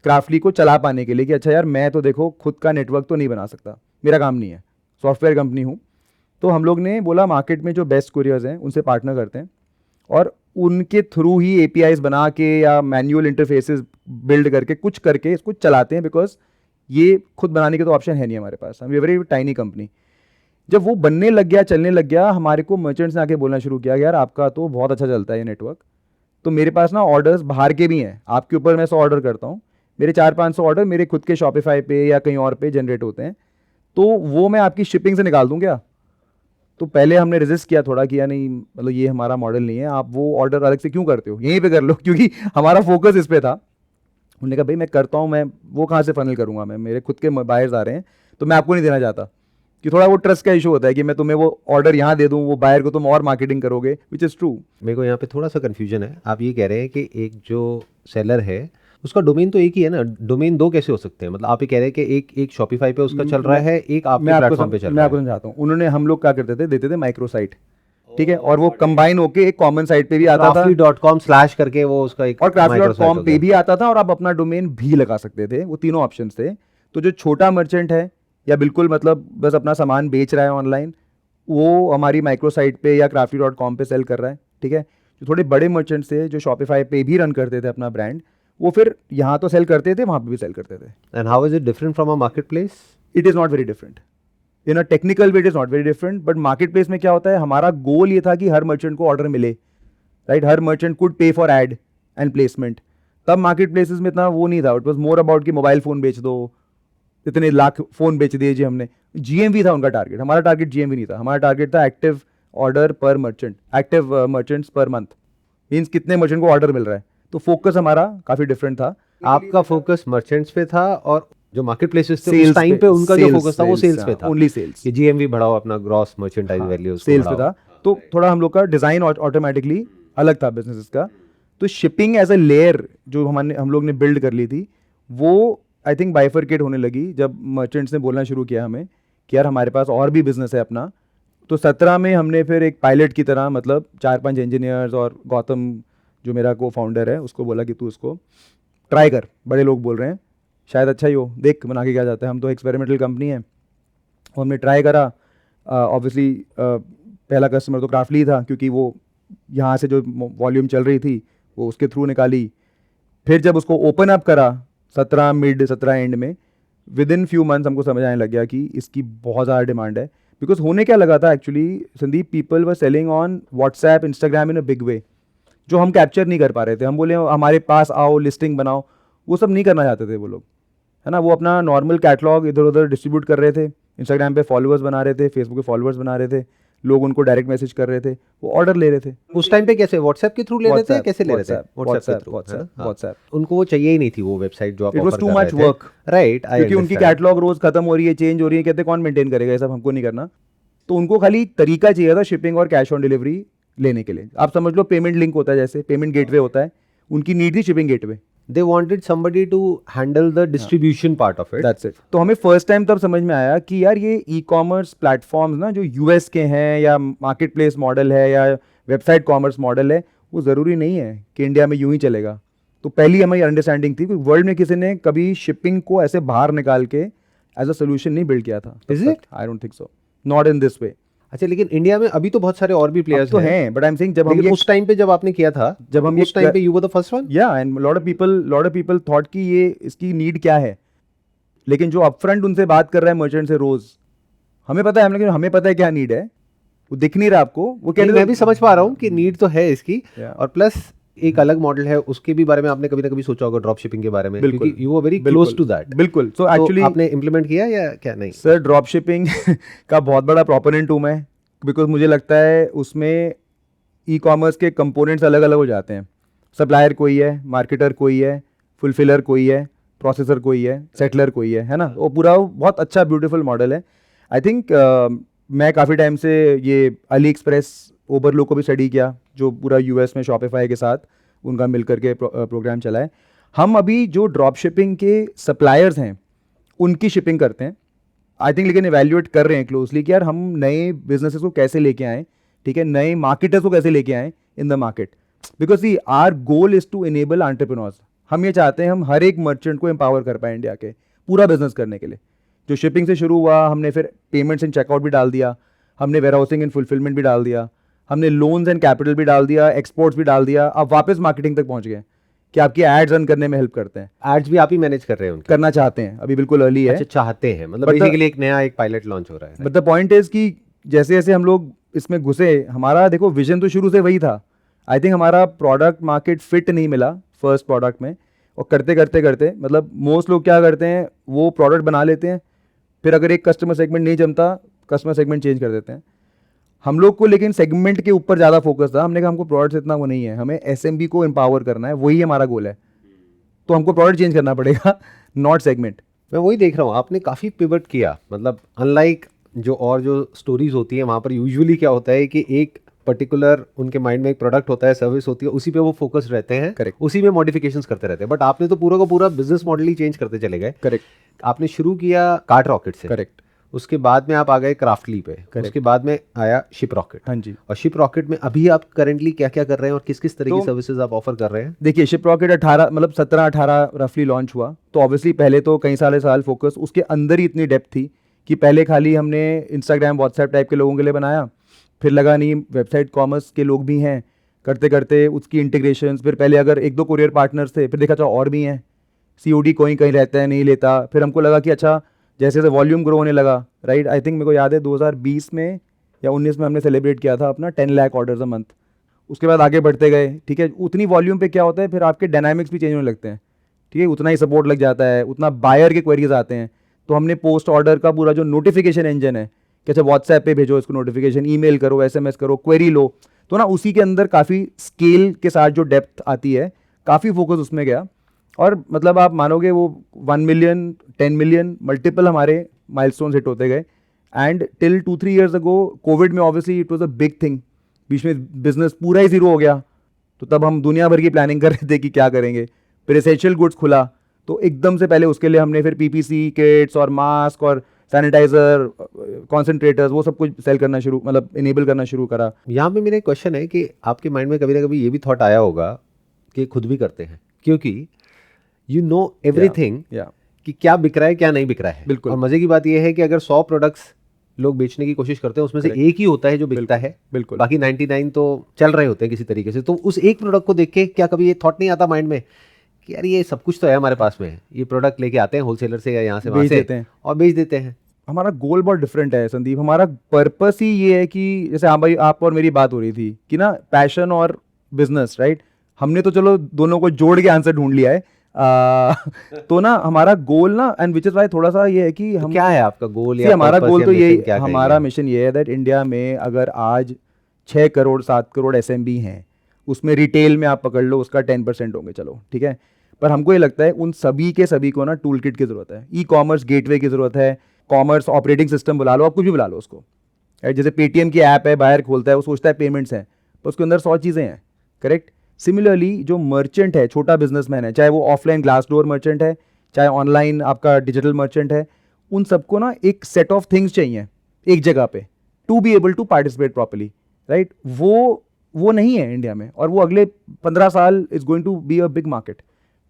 क्राफ्टली को चला पाने के लिए, कि अच्छा यार मैं तो देखो खुद का नेटवर्क तो नहीं बना सकता, मेरा काम नहीं है, सॉफ्टवेयर कंपनी हूँ, तो हम लोग ने बोला मार्केट में जो बेस्ट कुरियर्स हैं उनसे पार्टनर करते हैं और उनके थ्रू ही APIs बना के या मैनुअल इंटरफेसेस बिल्ड करके कुछ करके इसको चलाते हैं, बिकॉज ये खुद बनाने के तो ऑप्शन है नहीं हमारे पास, हम वेरी टाइनी कंपनी। जब वो बनने लग गया, चलने लग गया, हमारे को मर्चेंट्स ने आके बोलना शुरू किया यार आपका तो बहुत अच्छा चलता है ये नेटवर्क, तो मेरे पास ना ऑर्डर्स बाहर के भी हैं, आपके ऊपर मैं 100 ऑर्डर करता हूँ, मेरे 400-500 ऑर्डर मेरे खुद के शॉपिफाई पे या कहीं और पे जनरेट होते हैं, तो वो मैं आपकी शिपिंग से निकाल दूँ क्या? तो पहले हमने रेजिस्ट किया थोड़ा, किया नहीं, मतलब ये हमारा मॉडल नहीं है, आप वो ऑर्डर अलग से क्यों करते हो, यहीं पे कर लो, क्योंकि हमारा फोकस इस पे था। उन्होंने कहा भाई मैं करता हूँ, मैं वो कहाँ से फनल करूँगा, मैं मेरे खुद के बायर्स आ रहे हैं, तो मैं आपको नहीं देना चाहता, कि थोड़ा वो ट्रस्ट का इशू होता है कि मैं तुम्हें वो ऑर्डर यहाँ दे दूँ, वो बायर को तुम और मार्केटिंग करोगे, विच इज़ ट्रू। मेरे को यहाँ पे थोड़ा सा कन्फ्यूजन है। आप ये कह रहे हैं कि एक जो सेलर है उसका डोमेन तो एक ही है ना, डोमेन दो कैसे हो सकते हैं? मतलब आप ये कह रहे हैं कि एक शॉपिफाई पे उसका चल रहा है, एक आपके प्लेटफॉर्म पे चल मैं रहा आपको है। समझाता हूँ, उन्होंने हम लोग क्या करते थे, देते थे माइक्रो साइट, ठीक है, और वो कंबाइन होके एक कॉमन साइट पे भी आता था, Crafty.com/ करके वो उसका एक और microsite हो crafty.com पे गया। भी आता था, और आप अपना डोमेन भी लगा सकते थे, वो तीनों ऑप्शंस थे। तो जो छोटा मर्चेंट है या बिल्कुल मतलब बस अपना सामान बेच रहा है ऑनलाइन, वो हमारी माइक्रो साइट पे या crafty.com पे सेल कर रहा है, ठीक है। जो थोड़े बड़े मर्चेंट्स थे जो शॉपिफाई पे भी रन करते थे अपना ब्रांड, वो फिर यहाँ तो सेल करते थे, वहाँ पे भी सेल करते थे। And how is it different from a marketplace? It is not very different in a technical way, it is not very different, but market place में क्या होता है, हमारा गोल ये था कि हर मर्चेंट को ऑर्डर मिले, राइट, हर मर्चेंट कुड पे फॉर एड एंड प्लेसमेंट। तब मार्केट प्लेसेस में इतना वो नहीं था, इट वॉज मोर अबाउट कि मोबाइल फ़ोन बेच दो, इतने लाख फ़ोन बेच दिए जी हमने, GMV था उनका टारगेट, हमारा टारगेट GMV नहीं था, हमारा टारगेट था एक्टिव ऑर्डर पर merchant, active merchants per month, means कितने मर्चेंट को ऑर्डर मिल रहा है। तो फोकस हमारा काफ़ी डिफरेंट था। आपका फोकस मर्चेंट्स पे था और जो मार्केट प्लेसेस थे Sales उस टाइम पे, पे उनका जो sales, फोकस था वो sales, सेल्स पे हाँ, था, only sales। कि GMV बढ़ाओ, अपना ग्रॉस मर्चेंटाइज वैल्यू उसको सेल्स पे बढ़ाओ। था, तो थोड़ा हम लोग का डिज़ाइन ऑटोमेटिकली अलग था बिजनेस का। तो शिपिंग एज अ लेयर जो हम लोग ने बिल्ड कर ली थी, वो आई थिंक बाइफरकेट होने लगी जब मर्चेंट्स ने बोलना शुरू किया हमें कि यार हमारे पास और भी बिजनेस है अपना। तो 17 में हमने फिर एक पायलट की तरह, मतलब 4-5 इंजीनियर्स और गौतम जो मेरा को फाउंडर है उसको बोला कि तू इसको ट्राई कर, बड़े लोग बोल रहे हैं शायद अच्छा ही हो, देख बना के क्या जाता है, हम तो एक्सपेरिमेंटल कंपनी है। और हमने ट्राई करा, ऑब्वियसली पहला कस्टमर तो क्राफ्टली था, क्योंकि वो यहाँ से जो वॉल्यूम चल रही थी वो उसके थ्रू निकाली। फिर जब उसको ओपन अप करा 17 मिड 17 एंड में, विद इन फ्यू मंथ्स हमको समझ आने लग गया कि इसकी बहुत ज़्यादा डिमांड है। बिकॉज होने क्या लगा था actually Sandeep, people were selling on WhatsApp, Instagram in a big way, जो हम कैप्चर नहीं कर पा रहे थे। हम बोले हमारे पास आओ, लिस्टिंग बनाओ, वो सब नहीं करना चाहते थे वो लोग, है ना। वो अपना नॉर्मल कैटलॉग इधर उधर डिस्ट्रीब्यूट कर रहे थे, इंस्टाग्राम पे फॉलोअर्स बना रहे थे, फेसबुक पे फॉलोअर्स बना रहे थे, लोग उनको डायरेक्ट मैसेज कर रहे थे, वो ऑर्डर ले रहे थे। उस टाइम पे कैसे व्हाट्सएप के थ्रू ले रहे थे, कैसे ले रहे थे? व्हाट्सएप। उनको वो चाहिए ही नहीं थी वो वेबसाइट जो आप इट वॉज ऑफर टू कर मच रहे थे, वर्क, राइट? क्योंकि उनकी कैटलॉग रोज खत्म हो रही है, चेंज हो रही है, कहते कौन मेंटेन करेगा ये सब, हमको नहीं करना। तो उनको खाली तरीका चाहिए था शिपिंग और कैश ऑन डिलीवरी लेने के लिए। आप समझ लो पेमेंट लिंक होता है, जैसे पेमेंट गेटवे होता है, उनकी नीड थी shipping gateway. They wanted somebody to handle the distribution part of it. That's it। तो हमें फर्स्ट टाइम तब समझ में आया कि यार ये ई-कॉमर्स प्लेटफॉर्म्स ना जो यूएस के हैं, या मार्केट प्लेस मॉडल है, या वेबसाइट कॉमर्स मॉडल है, वो ज़रूरी नहीं है कि इंडिया में यूं ही चलेगा। तो पहली हमारी अंडरस्टैंडिंग थी कि वर्ल्ड में किसी ने कभी शिपिंग को ऐसे बाहर निकाल के एज अ सोल्यूशन नहीं बिल्ड किया था। Is it? I don't think so, not in this way. अच्छा, लेकिन इंडिया में अभी तो बहुत सारे और भी प्लेयर्स तो हैं, बट आई एम सेइंग जब हम लेकिन ये उस टाइम पे जब आपने किया था, जब हम उस टाइम पे you were the first one. या and lot of people thought कि ये इसकी नीड क्या है, लेकिन जो अपफ्रंट उनसे बात कर रहा है मर्चेंट से रोज, हमें पता है, हम लोग हमें पता है क्या नीड है, वो दिख नहीं रहा आपको, वो नहीं, मैं भी समझ पा रहा हूँ कि नीड तो है इसकी, Yeah. और प्लस एक अलग मॉडल है, उसके भी बारे में आपने कभी ना कभी सोचा होगा, ड्रॉप शिपिंग के बारे में, बिल्कुल, क्योंकि you are very close to that. बिल्कुल। सो एक्चुअली आपने इम्प्लीमेंट किया या क्या? नहीं सर, ड्रॉप शिपिंग का बहुत बड़ा प्रोपोनेंट हूँ मैं, बिकॉज मुझे लगता है उसमें ई कॉमर्स के कंपोनेंट्स अलग अलग हो जाते हैं। सप्लायर कोई है, मार्केटर कोई है, फुलफिलर कोई है, प्रोसेसर कोई है, सेटलर कोई है ना। वो पूरा बहुत अच्छा ब्यूटीफुल मॉडल है। आई थिंक मैं काफ़ी टाइम से ये अली एक्सप्रेस, ओबरलो को भी स्टडी किया, जो पूरा यूएस में शॉपिफाई के साथ उनका मिल करके प्रोग्राम चला है। हम अभी जो ड्रॉप शिपिंग के सप्लायर्स हैं उनकी शिपिंग करते हैं, आई थिंक, लेकिन इवैल्यूएट कर रहे हैं क्लोजली कि यार हम नए बिजनेसेस को कैसे लेके आएँ, ठीक है, नए मार्केटर्स को कैसे लेके आएँ in the market, because see our goal is to enable entrepreneurs. हम ये चाहते हैं हम हर एक मर्चेंट को एम्पावर कर पाए इंडिया के पूरा बिजनेस करने के लिए। जो शिपिंग से शुरू हुआ, हमने फिर पेमेंट्स एंड चेकआउट भी डाल दिया, हमने वेयर हाउसिंग एंड फुलफिलमेंट भी डाल दिया, हमने लोन्स एंड कैपिटल भी डाल दिया, एक्सपोर्ट्स भी डाल दिया, अब वापस मार्केटिंग तक पहुंच गए कि आपकी एड्स रन करने में हेल्प करते हैं। एड्स भी आप ही मैनेज कर रहे हैं उनके? करना चाहते हैं, अभी बिल्कुल अर्ली है। अच्छा, चाहते हैं, मतलब But the- बेसिकली एक नया एक पायलट लॉन्च हो रहा है। बट द पॉइंट इज कि जैसे जैसे हम लोग इसमें घुसे, हमारा देखो विजन तो शुरू से वही था। आई थिंक हमारा प्रोडक्ट मार्केट फिट नहीं मिला फर्स्ट प्रोडक्ट में, और करते करते करते मतलब मोस्ट लोग क्या करते हैं, वो प्रोडक्ट बना लेते हैं, फिर अगर एक कस्टमर सेगमेंट नहीं जमता, कस्टमर सेगमेंट चेंज कर देते हैं। हम लोग को लेकिन सेगमेंट के ऊपर ज़्यादा फोकस था। हमने कहा हमको प्रोडक्ट इतना वो नहीं है, हमें एसएमबी को एम्पावर करना है, वही हमारा गोल है। तो हमको प्रोडक्ट चेंज करना पड़ेगा, नॉट सेगमेंट। मैं वही देख रहा हूँ, आपने काफ़ी पिवट किया, मतलब अनलाइक जो स्टोरीज होती है वहाँ पर यूजुअली क्या होता है कि एक पर्टिकुलर उनके माइंड में एक प्रोडक्ट होता है, सर्विस होती है, उसी पे वो फोकस रहते हैं, Correct. उसी में मॉडिफिकेशंस करते रहते हैं। बट आपने तो पूरा का पूरा बिजनेस मॉडल ही चेंज करते चले गए। करेक्ट, आपने शुरू किया कार्ट रॉकेट से, करेक्ट, उसके बाद में आप आ गए क्राफ्टली पे, उसके बाद में आया शिप रॉकेट। हाँ जी। और शिप रॉकेट में अभी आप करेंटली क्या क्या कर रहे हैं और किस किस तरह की सर्विसेज आप ऑफर कर रहे हैं? देखिए, शिप रॉकेट 18 मतलब 17-18 रफली लॉन्च हुआ। तो ऑब्वियसली पहले तो कई साल फोकस उसके अंदर ही इतनी डेप्थ थी कि पहले खाली हमने इंस्टाग्राम व्हाट्सएप टाइप के लोगों के लिए बनाया, फिर लगा नहीं वेबसाइट कॉमर्स के लोग भी हैं, करते करते उसकी इंटीग्रेशंस, फिर पहले अगर 1-2 कुरियर पार्टनर्स थे, फिर देखा अच्छा और भी हैं, सीओडी कोई कहीं रहता है नहीं लेता, फिर हमको लगा कि अच्छा जैसे जैसे वॉल्यूम ग्रो होने लगा, राइट। आई थिंक मेरे को याद है 2020 में या 19 में हमने सेलिब्रेट किया था अपना 10 लाख ऑर्डर्स अ मंथ। उसके बाद आगे बढ़ते गए, ठीक है। उतनी वॉल्यूम पे क्या होता है, फिर आपके डायनामिक्स भी चेंज होने लगते हैं, ठीक है। उतना ही सपोर्ट लग जाता है, उतना बायर के क्वेरीज आते हैं। तो हमने पोस्ट ऑर्डर का पूरा जो नोटिफिकेशन इंजन है कि अच्छा व्हाट्सएप पे भेजो इसको नोटिफिकेशन, ईमेल करो, एसएमएस करो, क्वेरी लो, तो ना उसी के अंदर काफ़ी स्केल के साथ जो डेप्थ आती है, काफ़ी फोकस उसमें गया। और मतलब आप मानोगे वो 1 मिलियन 10 मिलियन मल्टीपल हमारे माइलस्टोन्स हिट होते गए। And till 2-3 years ago Covid में obviously it was a big thing, बीच में बिजनेस पूरा ही जीरो हो गया। तो तब हम दुनिया भर की प्लानिंग कर रहे थे कि क्या करेंगे। फिर एसेंशियल गुड्स खुला, तो एकदम से पहले उसके लिए हमने फिर पीपीसी किट्स और मास्क और सैनिटाइजर, कॉन्सेंट्रेटर्स, वो सब कुछ सेल करना शुरू, मतलब इनेबल करना शुरू करा। यहाँ पे मेरा एक क्वेश्चन है कि आपके माइंड में कभी ना कभी ये भी थॉट आया होगा कि खुद भी करते हैं, क्योंकि यू नो एवरीथिंग या कि क्या बिक रहा है क्या नहीं बिक रहा है। बिल्कुल। और मजे की बात यह है कि अगर 100 प्रोडक्ट्स लोग बेचने की कोशिश करते हैं, उसमें से एक ही होता है जो बिकता है, बिल्कुल। बाकी 99 तो चल रहे होते हैं किसी तरीके से। तो उस एक प्रोडक्ट को देख के क्या कभी ये थॉट नहीं आता माइंड में कि यार ये सब कुछ तो है हमारे पास में, ये प्रोडक्ट लेके आते हैं होलसेलर से या यहाँ से वहाँ बेच से देते हैं और बेच देते हैं? हमारा गोल बहुत डिफरेंट है संदीप। हमारा पर्पस ही ये है कि जैसे हाँ भाई, आप और मेरी बात हो रही थी कि ना पैशन और बिजनेस, राइट। हमने तो चलो दोनों को जोड़ के आंसर ढूंढ लिया है। तो ना हमारा गोल ना, एंड विच इज वाई थोड़ा सा ये है कि हम, क्या है आपका गोल See, या हमारा purpose गोल या तो mission, यही, क्या हमारा कहेंगे? मिशन ये है दैट इंडिया में अगर आज 6 करोड़ 7 करोड़ एसएमबी हैं, उसमें रिटेल में आप पकड़ लो उसका 10% होंगे, चलो ठीक है। पर हमको ये लगता है उन सभी के सभी को ना टूल किट की जरूरत है, ई कॉमर्स गेटवे की जरूरत है, कॉमर्स ऑपरेटिंग सिस्टम बुला लो, आप कुछ भी बुला लो उसको। जैसे पेटीएम की ऐप है, बाहर खोलता है, वो सोचता है पेमेंट्स हैं, पर उसके अंदर 100 चीज़ें हैं, करेक्ट। सिमिलरली जो मर्चेंट है, छोटा बिजनेसमैन है, चाहे वो ऑफलाइन ग्लास डोर मर्चेंट है, चाहे ऑनलाइन आपका डिजिटल मर्चेंट है, उन सबको ना एक सेट ऑफ थिंग्स चाहिए एक जगह पे to be able to participate properly, right. वो नहीं है इंडिया में, और वो अगले 15 साल is going to be a big market,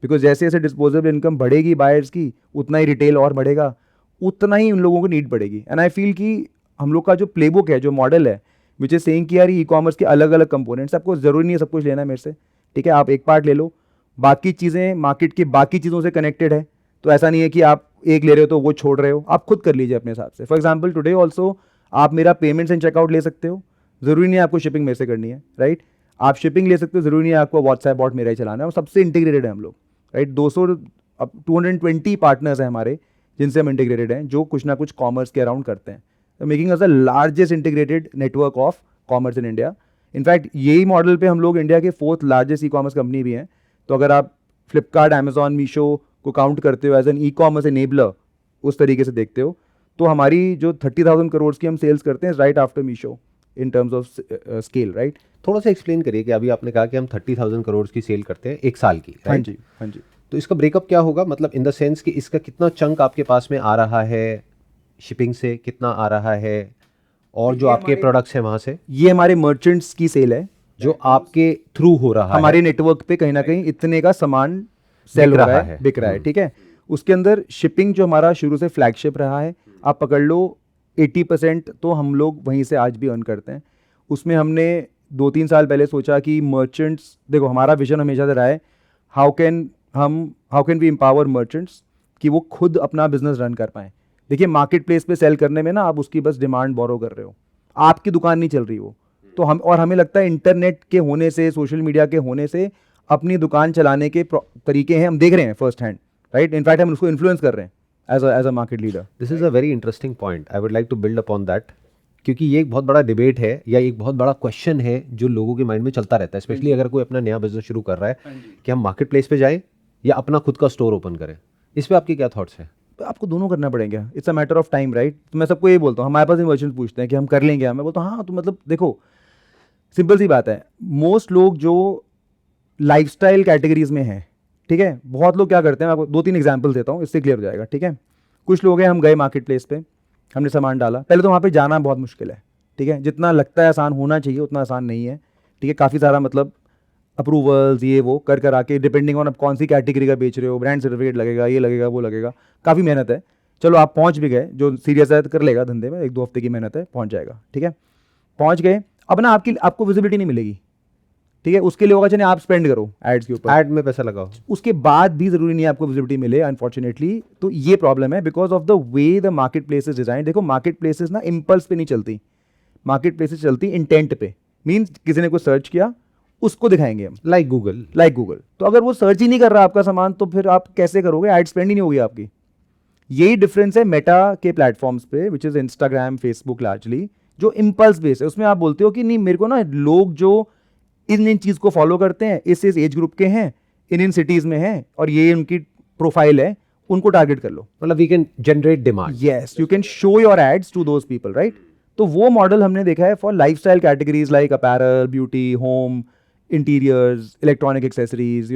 because जैसे जैसे डिस्पोजेबल इनकम बढ़ेगी बायर्स की, उतना ही रिटेल और बढ़ेगा, उतना ही उन लोगों को नीड पड़ेगी। एंड आई फील कि हम लोग का जो प्लेबुक है, जो मॉडल है, विच इज सेइंग कि यार ई कॉमर्स के अलग अलग कंपोनेंट्स, आपको जरूरी नहीं है सब कुछ लेना है मेरे से, ठीक है। आप एक पार्ट ले लो, बाकी चीज़ें मार्केट की बाकी चीज़ों से कनेक्टेड है। तो ऐसा नहीं है कि आप एक ले रहे हो तो वो छोड़ रहे हो, आप खुद कर लीजिए अपने हिसाब से। फॉर एग्जाम्पल टुडे ऑल्सो आप मेरा पेमेंट्स एंड चेकआउट ले सकते हो, जरूरी नहीं है आपको शिपिंग मेरे से करनी है, राइट। आप शिपिंग ले सकते हो, जरूरी नहीं है आपको व्हाट्सएप बॉट मेरा ही चलाना है, और सबसे इंटीग्रेटेड है हम लोग, राइट। 220 पार्टनर्स हैं हमारे जिनसे हम इंटीग्रेटेड हैं, जो कुछ ना कुछ कॉमर्स के अराउंड करते हैं, making us the largest integrated network of commerce in India. In fact यही मॉडल पे हम लोग इंडिया के 4th largest e commerce company भी हैं। तो अगर आप फ्लिपकार्ट, अमेजॉन, मीशो को काउंट करते हो as an e commerce enabler, उस तरीके से देखते हो, तो हमारी जो 30,000 करोड़ की हम सेल्स करते हैं right after Meesho in terms of scale, right. थोड़ा सा एक्सप्लेन करिए कि अभी आपने कहा कि हम 30,000 करोड़ की सेल करते हैं एक साल की, हाँ right? जी, हाँ जी। तो इसका ब्रेकअप क्या होगा, मतलब इन द सेंस कि इसका कितना चंक आपके पास में आ रहा है शिपिंग से, कितना आ रहा है और जो आपके प्रोडक्ट्स हैं वहाँ से? ये हमारे मर्चेंट्स की सेल है जो आपके थ्रू हो रहा है हमारे नेटवर्क पे, कहीं ना कहीं इतने का सामान सेल हो रहा है, बिक रहा है, ठीक है। उसके अंदर शिपिंग जो हमारा शुरू से फ्लैगशिप रहा है, आप पकड़ लो 80% तो हम लोग वहीं से आज भी अर्न करते हैं। उसमें हमने 2-3 साल पहले सोचा कि मर्चेंट्स, देखो हमारा विजन हमेशा से रहा है how can we empower merchants कि वो खुद अपना बिजनेस रन कर पाएँ। देखिए मार्केट प्लेस पे सेल करने में ना आप उसकी बस डिमांड बोरो कर रहे हो, आपकी दुकान नहीं चल रही वो। तो हमें लगता है इंटरनेट के होने से, सोशल मीडिया के होने से अपनी दुकान चलाने के तरीके हैं, हम देख रहे हैं फर्स्ट हैंड, राइट। इनफैक्ट हम उसको इन्फ्लुएंस कर रहे हैं as a market leader. This is a very interesting point, I would like to build upon that, क्योंकि ये एक बहुत बड़ा डिबेट है या एक बहुत बड़ा क्वेश्चन है जो लोगों के माइंड में चलता रहता है, स्पेशली अगर कोई अपना नया बिजनेस शुरू कर रहा है कि हम मार्केट प्लेस पे जाएं या अपना खुद का स्टोर ओपन करें। इस पे आपके क्या थॉट्स हैं? तो आपको दोनों करना पड़ेगा, it's a matter of time, right. तो मैं सबको ये बोलता हूँ, हमारे पास इन्वर्शंस पूछते हैं कि हम कर लेंगे, मैं बोलता हूँ हाँ। तो मतलब देखो सिंपल सी बात है, मोस्ट लोग जो लाइफस्टाइल कैटेगरीज में हैं, ठीक है, बहुत लोग क्या करते हैं, मैं आपको 2-3 एग्जांपल देता हूँ, इससे क्लियर हो जाएगा, ठीक है। कुछ लोग हैं, हम गए मार्केट प्लेस पे, हमने सामान डाला, पहले तो वहाँ पे जाना बहुत मुश्किल है, ठीक है, जितना लगता है आसान होना चाहिए उतना आसान नहीं है, ठीक है। काफ़ी सारा मतलब अप्रूवल्स ये वो कर आके, डिपेंडिंग ऑन आप कौन सी कैटेगरी का बेच रहे हो, ब्रांड सर्टिफिकेट लगेगा, ये लगेगा वो लगेगा, काफ़ी मेहनत है। चलो आप पहुँच भी गए, जो सीरियस है कर लेगा धंधे में, 1-2 हफ्ते की मेहनत है, पहुँच जाएगा, ठीक है। पहुँच गए, अब ना आपको विजिबिलिटी नहीं मिलेगी, ठीक है। उसके लिए होगा चलिए आप स्पेंड करो एड्स के ऊपर, ऐड में पैसा लगाओ, उसके बाद भी जरूरी नहीं है आपको विजिबिलिटी मिले, अनफॉर्चुनेटली। तो ये प्रॉब्लम है because of the way the market places design. देखो मार्केट प्लेसेस ना इम्पल्स पे नहीं चलती, मार्केट प्लेसेस चलती इंटेंट पे, मीन्स किसी ने कुछ सर्च किया उसको दिखाएंगे हम, लाइक गूगल। तो अगर वो सर्च ही नहीं कर रहा आपका सामान तो फिर आप कैसे करोगे, एड स्पेंड ही नहीं होगी आपकी। यही डिफरेंस है मेटा के प्लेटफॉर्म्स पे, which is Instagram, Facebook largely, जो इम्पल्स बेस है। उसमें आप बोलते हो कि नहीं मेरे को ना लोग जो इन चीज़ को फॉलो करते हैं, इस एज ग्रुप के हैं, इन सिटीज़ में हैं और ये उनकी प्रोफाइल है, उनको टारगेट कर लो। मतलब we can generate demand, yes, you can show your ads to those people, right. तो वो मॉडल हमने देखा है for lifestyle categories like apparel, beauty, home, interiors, electronic accessories,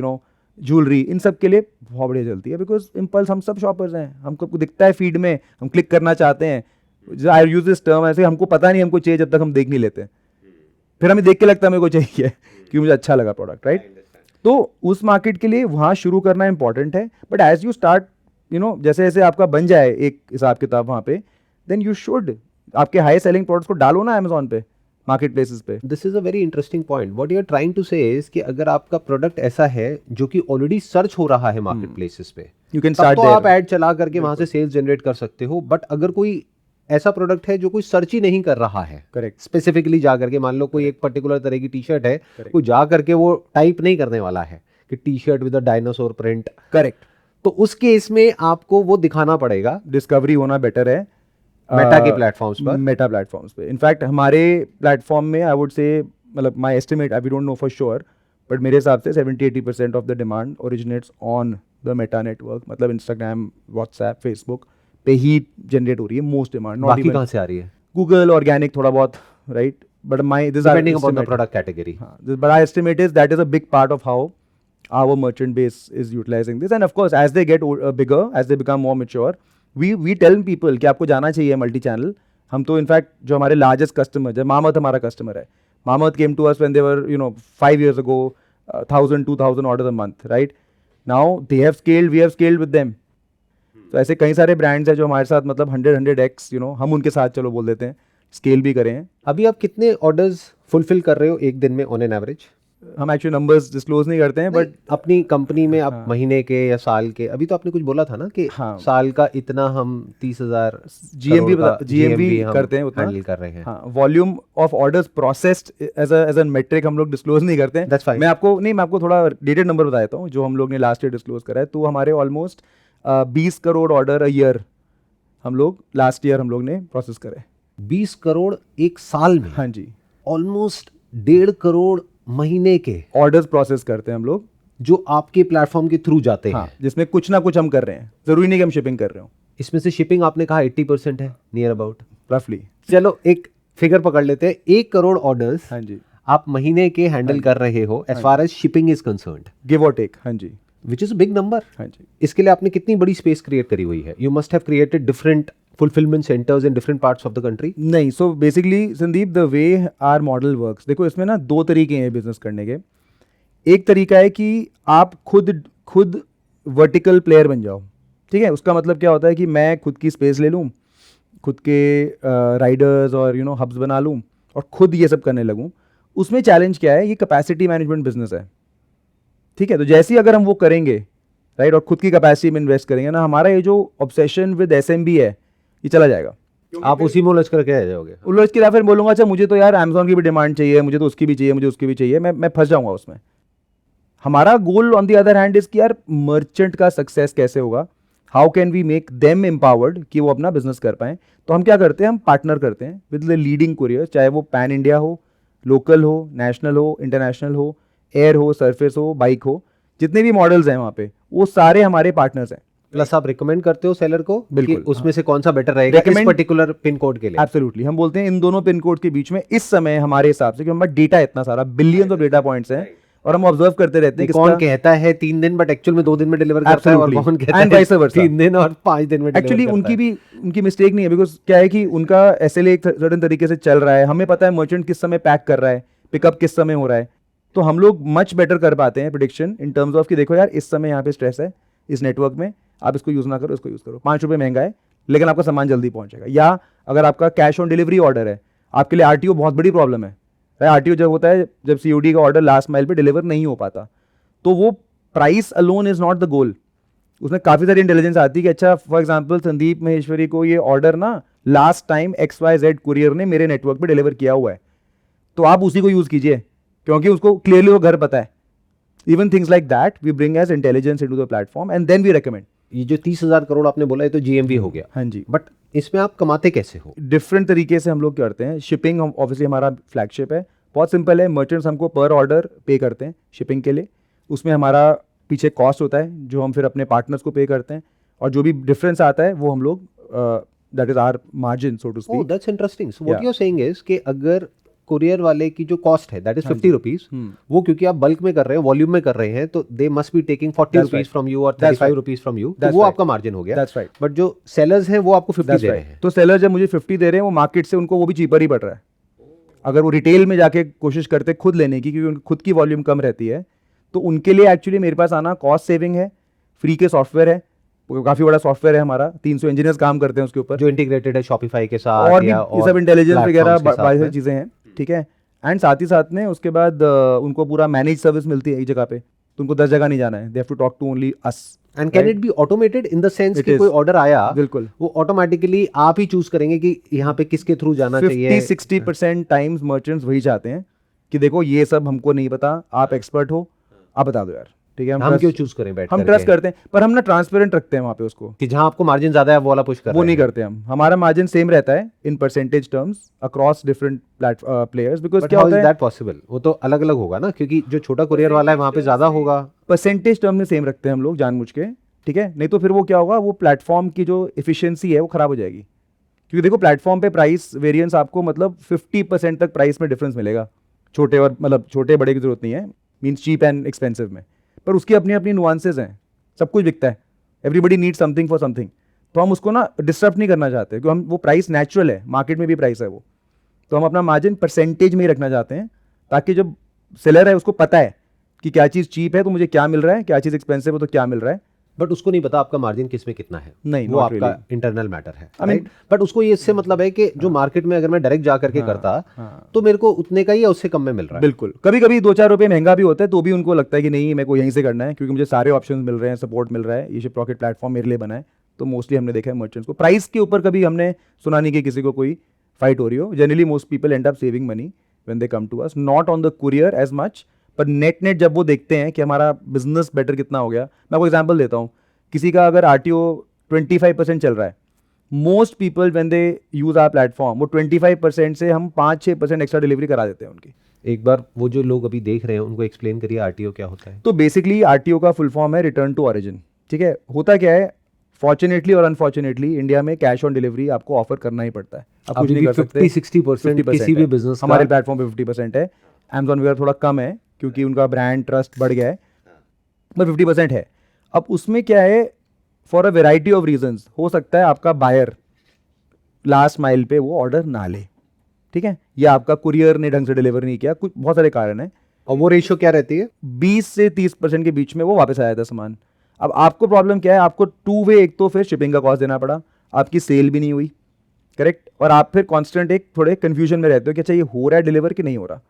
jewellery, इन सब के लिए बहुत बढ़िया चलती है बिकॉज इम्पल्स, हम सब शॉपर्स हैं, हमको दिखता है फीड में, हम क्लिक करना चाहते हैं। आई यूज दिस टर्म, ऐसे हमको पता नहीं हमको चाहिए जब तक हम देख नहीं लेते, फिर हमें देख के लगता है मेरे को चाहिए क्योंकि मुझे अच्छा लगा प्रोडक्ट, राइट। तो उस मार्केट के लिए वहाँ शुरू करना इंपॉर्टेंट है, बट एज यू स्टार्ट जैसे जैसे आपका बन जाए एक हिसाब किताब वहाँ पे, देन यू शुड आपके हाई सेलिंग प्रोडक्ट्स को डालो ना अमेजोन पे, मार्केट प्लेसेस पे। This is a very interesting point, what you are trying to say is कि अगर आपका प्रोडक्ट ऐसा है जो कि ऑलरेडी सर्च हो रहा है मार्केट प्लेसेस पे, यू कैन तब स्टार्ट तो आप ऐड चला करके वहां से सेल्स जनरेट कर सकते हो। बट अगर कोई ऐसा प्रोडक्ट है जो कोई सर्च ही नहीं कर रहा है, करेक्ट, स्पेसिफिकली जा करके, मान लो कोई एक पर्टिकुलर तरह की टी शर्ट है, कोई जा करके वो टाइप नहीं करने वाला है कि T shirt with a dinosaur print, correct, तो उस केस में आपको वो दिखाना पड़ेगा। डिस्कवरी होना बेटर है मेटा के प्लेटफॉर्म्स पर, मेटा प्लेटफॉर्म्स पे। इनफैक्ट हमारे प्लेटफॉर्म में आई वुड से, मतलब my estimate, I don't know for sure, but मेरे हिसाब से 70-80% of the demand originates on the Meta network, मतलब इंस्टाग्राम, व्हाट्सएप, फेसबुक पे ही जनरेट हो रही है मोस्ट डिमांड। बाकी कहाँ से आ रही है? गूगल, ऑर्गेनिक थोड़ा बहुत, right, but my this depending upon the product category. but I estimate is that is a big part of how our merchant base is utilizing this, and of course as they get bigger, as they become more mature, we tell people कि आपको जाना चाहिए multi channel. हम तो in fact जो हमारे largest customer है, मामत हमारा कस्टमर है, Mamaearth came to us when they were 5 years ago, 1,000-2,000 orders a month, right? Now they have scaled, we have scaled with them. तो ऐसे कई सारे ब्रांड्स हैं जो हमारे साथ मतलब 100x हम उनके साथ चलो बोल देते हैं, स्केल भी करें हैं। अभी आप कितने ऑर्डर्स फुलफिल कर रहे हो एक दिन में ऑन एन एवरेज? हम एक्चुअली नंबर्स डिस्क्लोज नहीं करते हैं, बट अपनी कंपनी में आप महीने के या साल के, अभी तो आपने कुछ बोला था ना कि साल का इतना हम 30,000 GMV करते हैं, उतना हैंडल कर रहे हैं। हाँ, volume of orders processed as a metric हम लोग डिस्क्लोज नहीं करते हैं। That's fine. मैं आपको थोड़ा डेटेड नंबर बता देता हूँ जो हम लोग ने लास्ट ईयर डिस्क्लोज करा है। तो हमारे almost 20 crore order a year हम लोग लास्ट ईयर हम लोग ने प्रोसेस करे। 20 करोड़ एक साल में? हाँ जी, ऑलमोस्ट 1.5 करोड़ महीने के ऑर्डर्स प्रोसेस करते हैं हम लोग, जो आपके प्लेटफॉर्म के थ्रू जाते हैं। जिसमें कुछ ना कुछ हम कर रहे हैं, जरूरी नहीं कि हम शिपिंग कर रहे हो। इसमें से शिपिंग आपने कहा 80% है, नियर अबाउट, रफली। चलो एक फिगर पकड़ लेते हैं, 1 करोड़ ऑर्डर्स हाँ जी आप महीने के हैंडल कर रहे हो as far as shipping is concerned, give और टेक। हाँ जी, which is a big number. हाँ जी, इसके लिए आपने कितनी बड़ी स्पेस क्रिएट करी हुई है? You must have created different fulfillment centers in different parts of the country? नहीं, so basically Sandeep, the way our model works, देखो इसमें ना 2 तरीके हैं बिजनेस करने के। एक तरीका है कि आप खुद वर्टिकल प्लेयर बन जाओ, ठीक है। उसका मतलब क्या होता है कि मैं खुद की स्पेस ले लूँ, खुद के राइडर्स और हब्स बना लूँ और खुद ये सब करने लगूँ, उसमें चैलेंज क्या है, ये कैपेसिटी मैनेजमेंट बिजनेस है, ठीक है। तो जैसे ही अगर हम वो करेंगे, राइट, और खुद की कैपेसिटी में इन्वेस्ट करेंगे ना, हमारा ये जो ऑब्सेशन विद SMB है ये चला जाएगा। आप उसी में उलझ करके आ जाओगे। उलझ के फिर बोलूँगा अच्छा मुझे तो यार अमेजोन की भी डिमांड चाहिए, मुझे तो उसकी भी चाहिए, मुझे उसकी भी चाहिए, मैं फंस जाऊँगा उसमें। हमारा goal on the other hand is कि यार मर्चेंट का सक्सेस कैसे होगा, how can we make them empowered कि वो अपना बिजनेस कर पाएँ। तो हम क्या करते हैं, हम पार्टनर करते हैं विद द लीडिंग कुरियर, चाहे वो पैन इंडिया हो, लोकल हो, नेशनल हो, इंटरनेशनल हो, एयर हो, सरफेस हो, बाइक हो, जितने भी मॉडल्स हैं वहाँ पे वो सारे हमारे पार्टनर्स हैं। प्लस आप रिकमेंड करते हो सेलर को बिल्कुल, कि उसमें से कौन सा बेटर रहेगा इस पर्टिकुलर पिन कोड के लिए। एब्सोल्युटली, हम बोलते हैं इन दोनों पिन कोड के बीच में इस समय हमारे हिसाब से, क्योंकि हमारा डेटा इतना सारा बिलियंस ऑफ डेटा पॉइंट्स हैं और हम ऑब्जर्व करते रहते हैं कौन कहता है 3 दिन बट एक्चुअल में 2 दिन में डिलीवर करता है, और कौन कहता है 3 दिन और 5 दिन में डिलीवर एक्चुअली करता है। उनकी मिस्टेक नहीं है, बिकॉज क्या है कि उनका SLA एक सर्टेन तरीके से चल रहा है, हमें पता है मर्चेंट किस समय पैक कर रहा है, पिकअप किस समय हो रहा है, तो हम लोग मच बेटर कर पाते हैं प्रिडिक्शन इन टर्म्स ऑफ कि देखो यार इस समय यहाँ पे स्ट्रेस है इस नेटवर्क में, आप इसको यूज़ ना करो, इसको यूज़ करो, 5 रुपये महंगा है लेकिन आपका सामान जल्दी पहुंचेगा। या अगर आपका कैश ऑन डिलीवरी ऑर्डर है, आपके लिए RTO बहुत बड़ी प्रॉब्लम है। RTO जब होता है जब COD का ऑर्डर लास्ट माइल पे डिलीवर नहीं हो पाता, तो वो price alone is not the goal, उसमें काफ़ी सारी इंटेलिजेंस आती है कि अच्छा फॉर एग्जांपल संदीप महेश्वरी को ये ऑर्डर ना लास्ट टाइम XYZ कुरियर ने मेरे नेटवर्क पे डिलीवर किया हुआ है, तो आप उसी को यूज़ कीजिए क्योंकि उसको क्लियरली वो घर पता है। Even things like that we bring edge intelligence into the platform and then we recommend. ये जो 30,000 करोड़ आपने बोला है तो GMV हो गया। हाँ जी, बट इसमें आप कमाते कैसे हो? डिफरेंट तरीके से हम लोग करते हैं। शिपिंग ऑब्वियसली हमारा फ्लैगशिप है, बहुत सिंपल है, मर्चेंट्स हमको पर ऑर्डर पे करते हैं शिपिंग के लिए, उसमें हमारा पीछे कॉस्ट होता है जो हम फिर अपने पार्टनर्स को पे करते हैं, और जो भी डिफरेंस आता है वो हम लोग that is our margin so to speak. Oh that's interesting. So what you are saying is कि अगर कुरियर वाले की जो कॉस्ट है दैट इज 50 रुपीज, वो क्योंकि आप बल्क में कर रहे हैं, वॉल्यूम में कर रहे हैं, तो they must be taking 40 rupees from you और 35 रुपीज फ्रॉम यू, तो वो आपका मार्जिन हो गया। That's right. बट जो सेलर्स हैं वो आपको 50 दे रहे हैं। तो सेलर जब मुझे 50 दे रहे हैं, वो मार्केट से उनको वो भी चीपर ही पड़ रहा है। अगर वो रिटेल में जाके कोशिश करते खुद लेने की, क्योंकि उनकी खुद की वॉल्यूम कम रहती है, तो उनके लिए एक्चुअली मेरे पास आना कॉस्ट सेविंग है, फ्री के सॉफ्टवेयर है, काफ़ी बड़ा सॉफ्टवेयर है हमारा, 300 इंजीनियर्स काम करते हैं उसके ऊपर, जो इंटीग्रेटेड है शॉपिफाई के साथ, और भी ये सब इंटेलिजेंस वगैरह बहुत सारी साथ चीज़ें हैं, ठीक है। एंड साथ ही साथ में उसके बाद उनको पूरा मैनेज सर्विस मिलती है एक जगह पे, तो उनको 10 जगह नहीं जाना है, they have to talk to only us. And can it be automated in the sense कि कोई ऑर्डर आया, बिल्कुल, वो ऑटोमेटिकली आप ही चूज करेंगे कि यहाँ पे किसके थ्रू जाना चाहिए। 50-60% टाइम्स मर्चेंट्स वही चाहते हैं कि देखो ये सब हमको नहीं पता, आप एक्सपर्ट हो, आप बता दो यार, ठीक है। हम क्यों चूज करें बैठ हम ट्रस्ट करते हैं, पर हम ना ट्रांसपेरेंट रखते हैं वहाँ पे उसको, कि जहाँ आपको मार्जिन ज्यादा है वो वाला पुश कर वो नहीं करते हम। हमारा मार्जिन सेम रहता है in percentage terms across different players, because क्या होता है दैट पॉसिबल, वो तो अलग अलग होगा ना, क्योंकि जो छोटा कुरियर वाला है वहाँ पे ज्यादा होगा। परसेंटेज टर्म में सेम रखते हैं हम लोग जानबूझ के, ठीक है, नहीं तो फिर वो क्या होगा, वो प्लेटफॉर्म की जो एफिशिएंसी है वो खराब हो जाएगी। क्योंकि देखो प्लेटफॉर्म पे प्राइस वेरिएंस आपको मतलब 50% तक प्राइस में डिफरेंस मिलेगा, छोटे और मतलब छोटे बड़े की जरूरत नहीं है, मीन्स चीप एंड एक्सपेंसिव में, पर उसकी अपनी अपनी नुआंसेस हैं, सब कुछ बिकता है, everybody need something for something, तो हम उसको ना डिस्टर्ब नहीं करना चाहते, क्योंकि हम वो प्राइस नेचुरल है, मार्केट में भी प्राइस है वो, तो हम अपना मार्जिन परसेंटेज में ही रखना चाहते हैं, ताकि जब सेलर है उसको पता है कि क्या चीज़ चीप है तो मुझे क्या मिल रहा है, क्या चीज़ एक्सपेंसिव है तो क्या मिल रहा है। बट उसको नहीं पता आपका मार्जिन किस में कितना है, नहीं, वो not आपका really. इंटरनल मैटर है, I mean, राइट। बट उसको ये इससे मतलब है कि जो मार्केट में अगर मैं डायरेक्ट जा करके करता तो मेरे को उतने का ही या उससे कम में मिल रहा है। बिल्कुल, कभी कभी 2-4 रुपये महंगा भी होता है, तो भी उनको लगता है कि नहीं मेरे को यहीं से करना है, क्योंकि मुझे सारे ऑप्शन मिल रहे हैं, सपोर्ट मिल रहा है, ये शिप रॉकेट प्लेटफॉर्म मेरे लिए बना है। तो मोस्टली हमने देखा है मर्चेंट्स को प्राइस के ऊपर कभी हमने सुना नहीं कि किसी को कोई फाइट हो रही हो। Generally most people end up saving money when they come to us, not on the courier as much, पर नेट जब वो देखते हैं कि हमारा बिजनेस बेटर कितना हो गया। मैं आपको एग्जाम्पल देता हूँ, किसी का अगर RTO 25% चल रहा है, most people when they use our platform, वो 25% से हम 5-6% एक्स्ट्रा डिलीवरी करा देते हैं उनकी। एक बार वो जो लोग अभी देख रहे हैं उनको एक्सप्लेन करिए RTO क्या होता है। तो बेसिकली RTO का फुल फॉर्म है रिटर्न टू ओरिजिन, ठीक है। होता क्या है, फॉर्चुनेटली और अनफॉर्चुनेटली इंडिया में कैश ऑन डिलीवरी आपको ऑफर करना ही पड़ता है, आप कुछ नहीं कर सकते। 50-60% किसी भी बिजनेस हमारे प्लेटफॉर्म पे 50% है, Amazon वगैरह थोड़ा कम है क्योंकि उनका ब्रांड ट्रस्ट बढ़ गया है, पर 50% है। अब उसमें क्या है, for a variety of reasons हो सकता है आपका बायर लास्ट माइल पे वो ऑर्डर ना ले, ठीक है, या आपका कुरियर ने ढंग से डिलीवर नहीं किया, कुछ बहुत सारे कारण हैं। और वो रेशियो क्या रहती है, 20 से 30% के बीच में वो वापस आया था सामान। अब आपको प्रॉब्लम क्या है, आपको 2 वे, एक तो फिर शिपिंग का कॉस्ट देना पड़ा, आपकी सेल भी नहीं हुई, करेक्ट। और आप फिर कांस्टेंट एक थोड़े कन्फ्यूजन में रहते हो कि अच्छा ये हो रहा है डिलीवर कि नहीं हो रहा,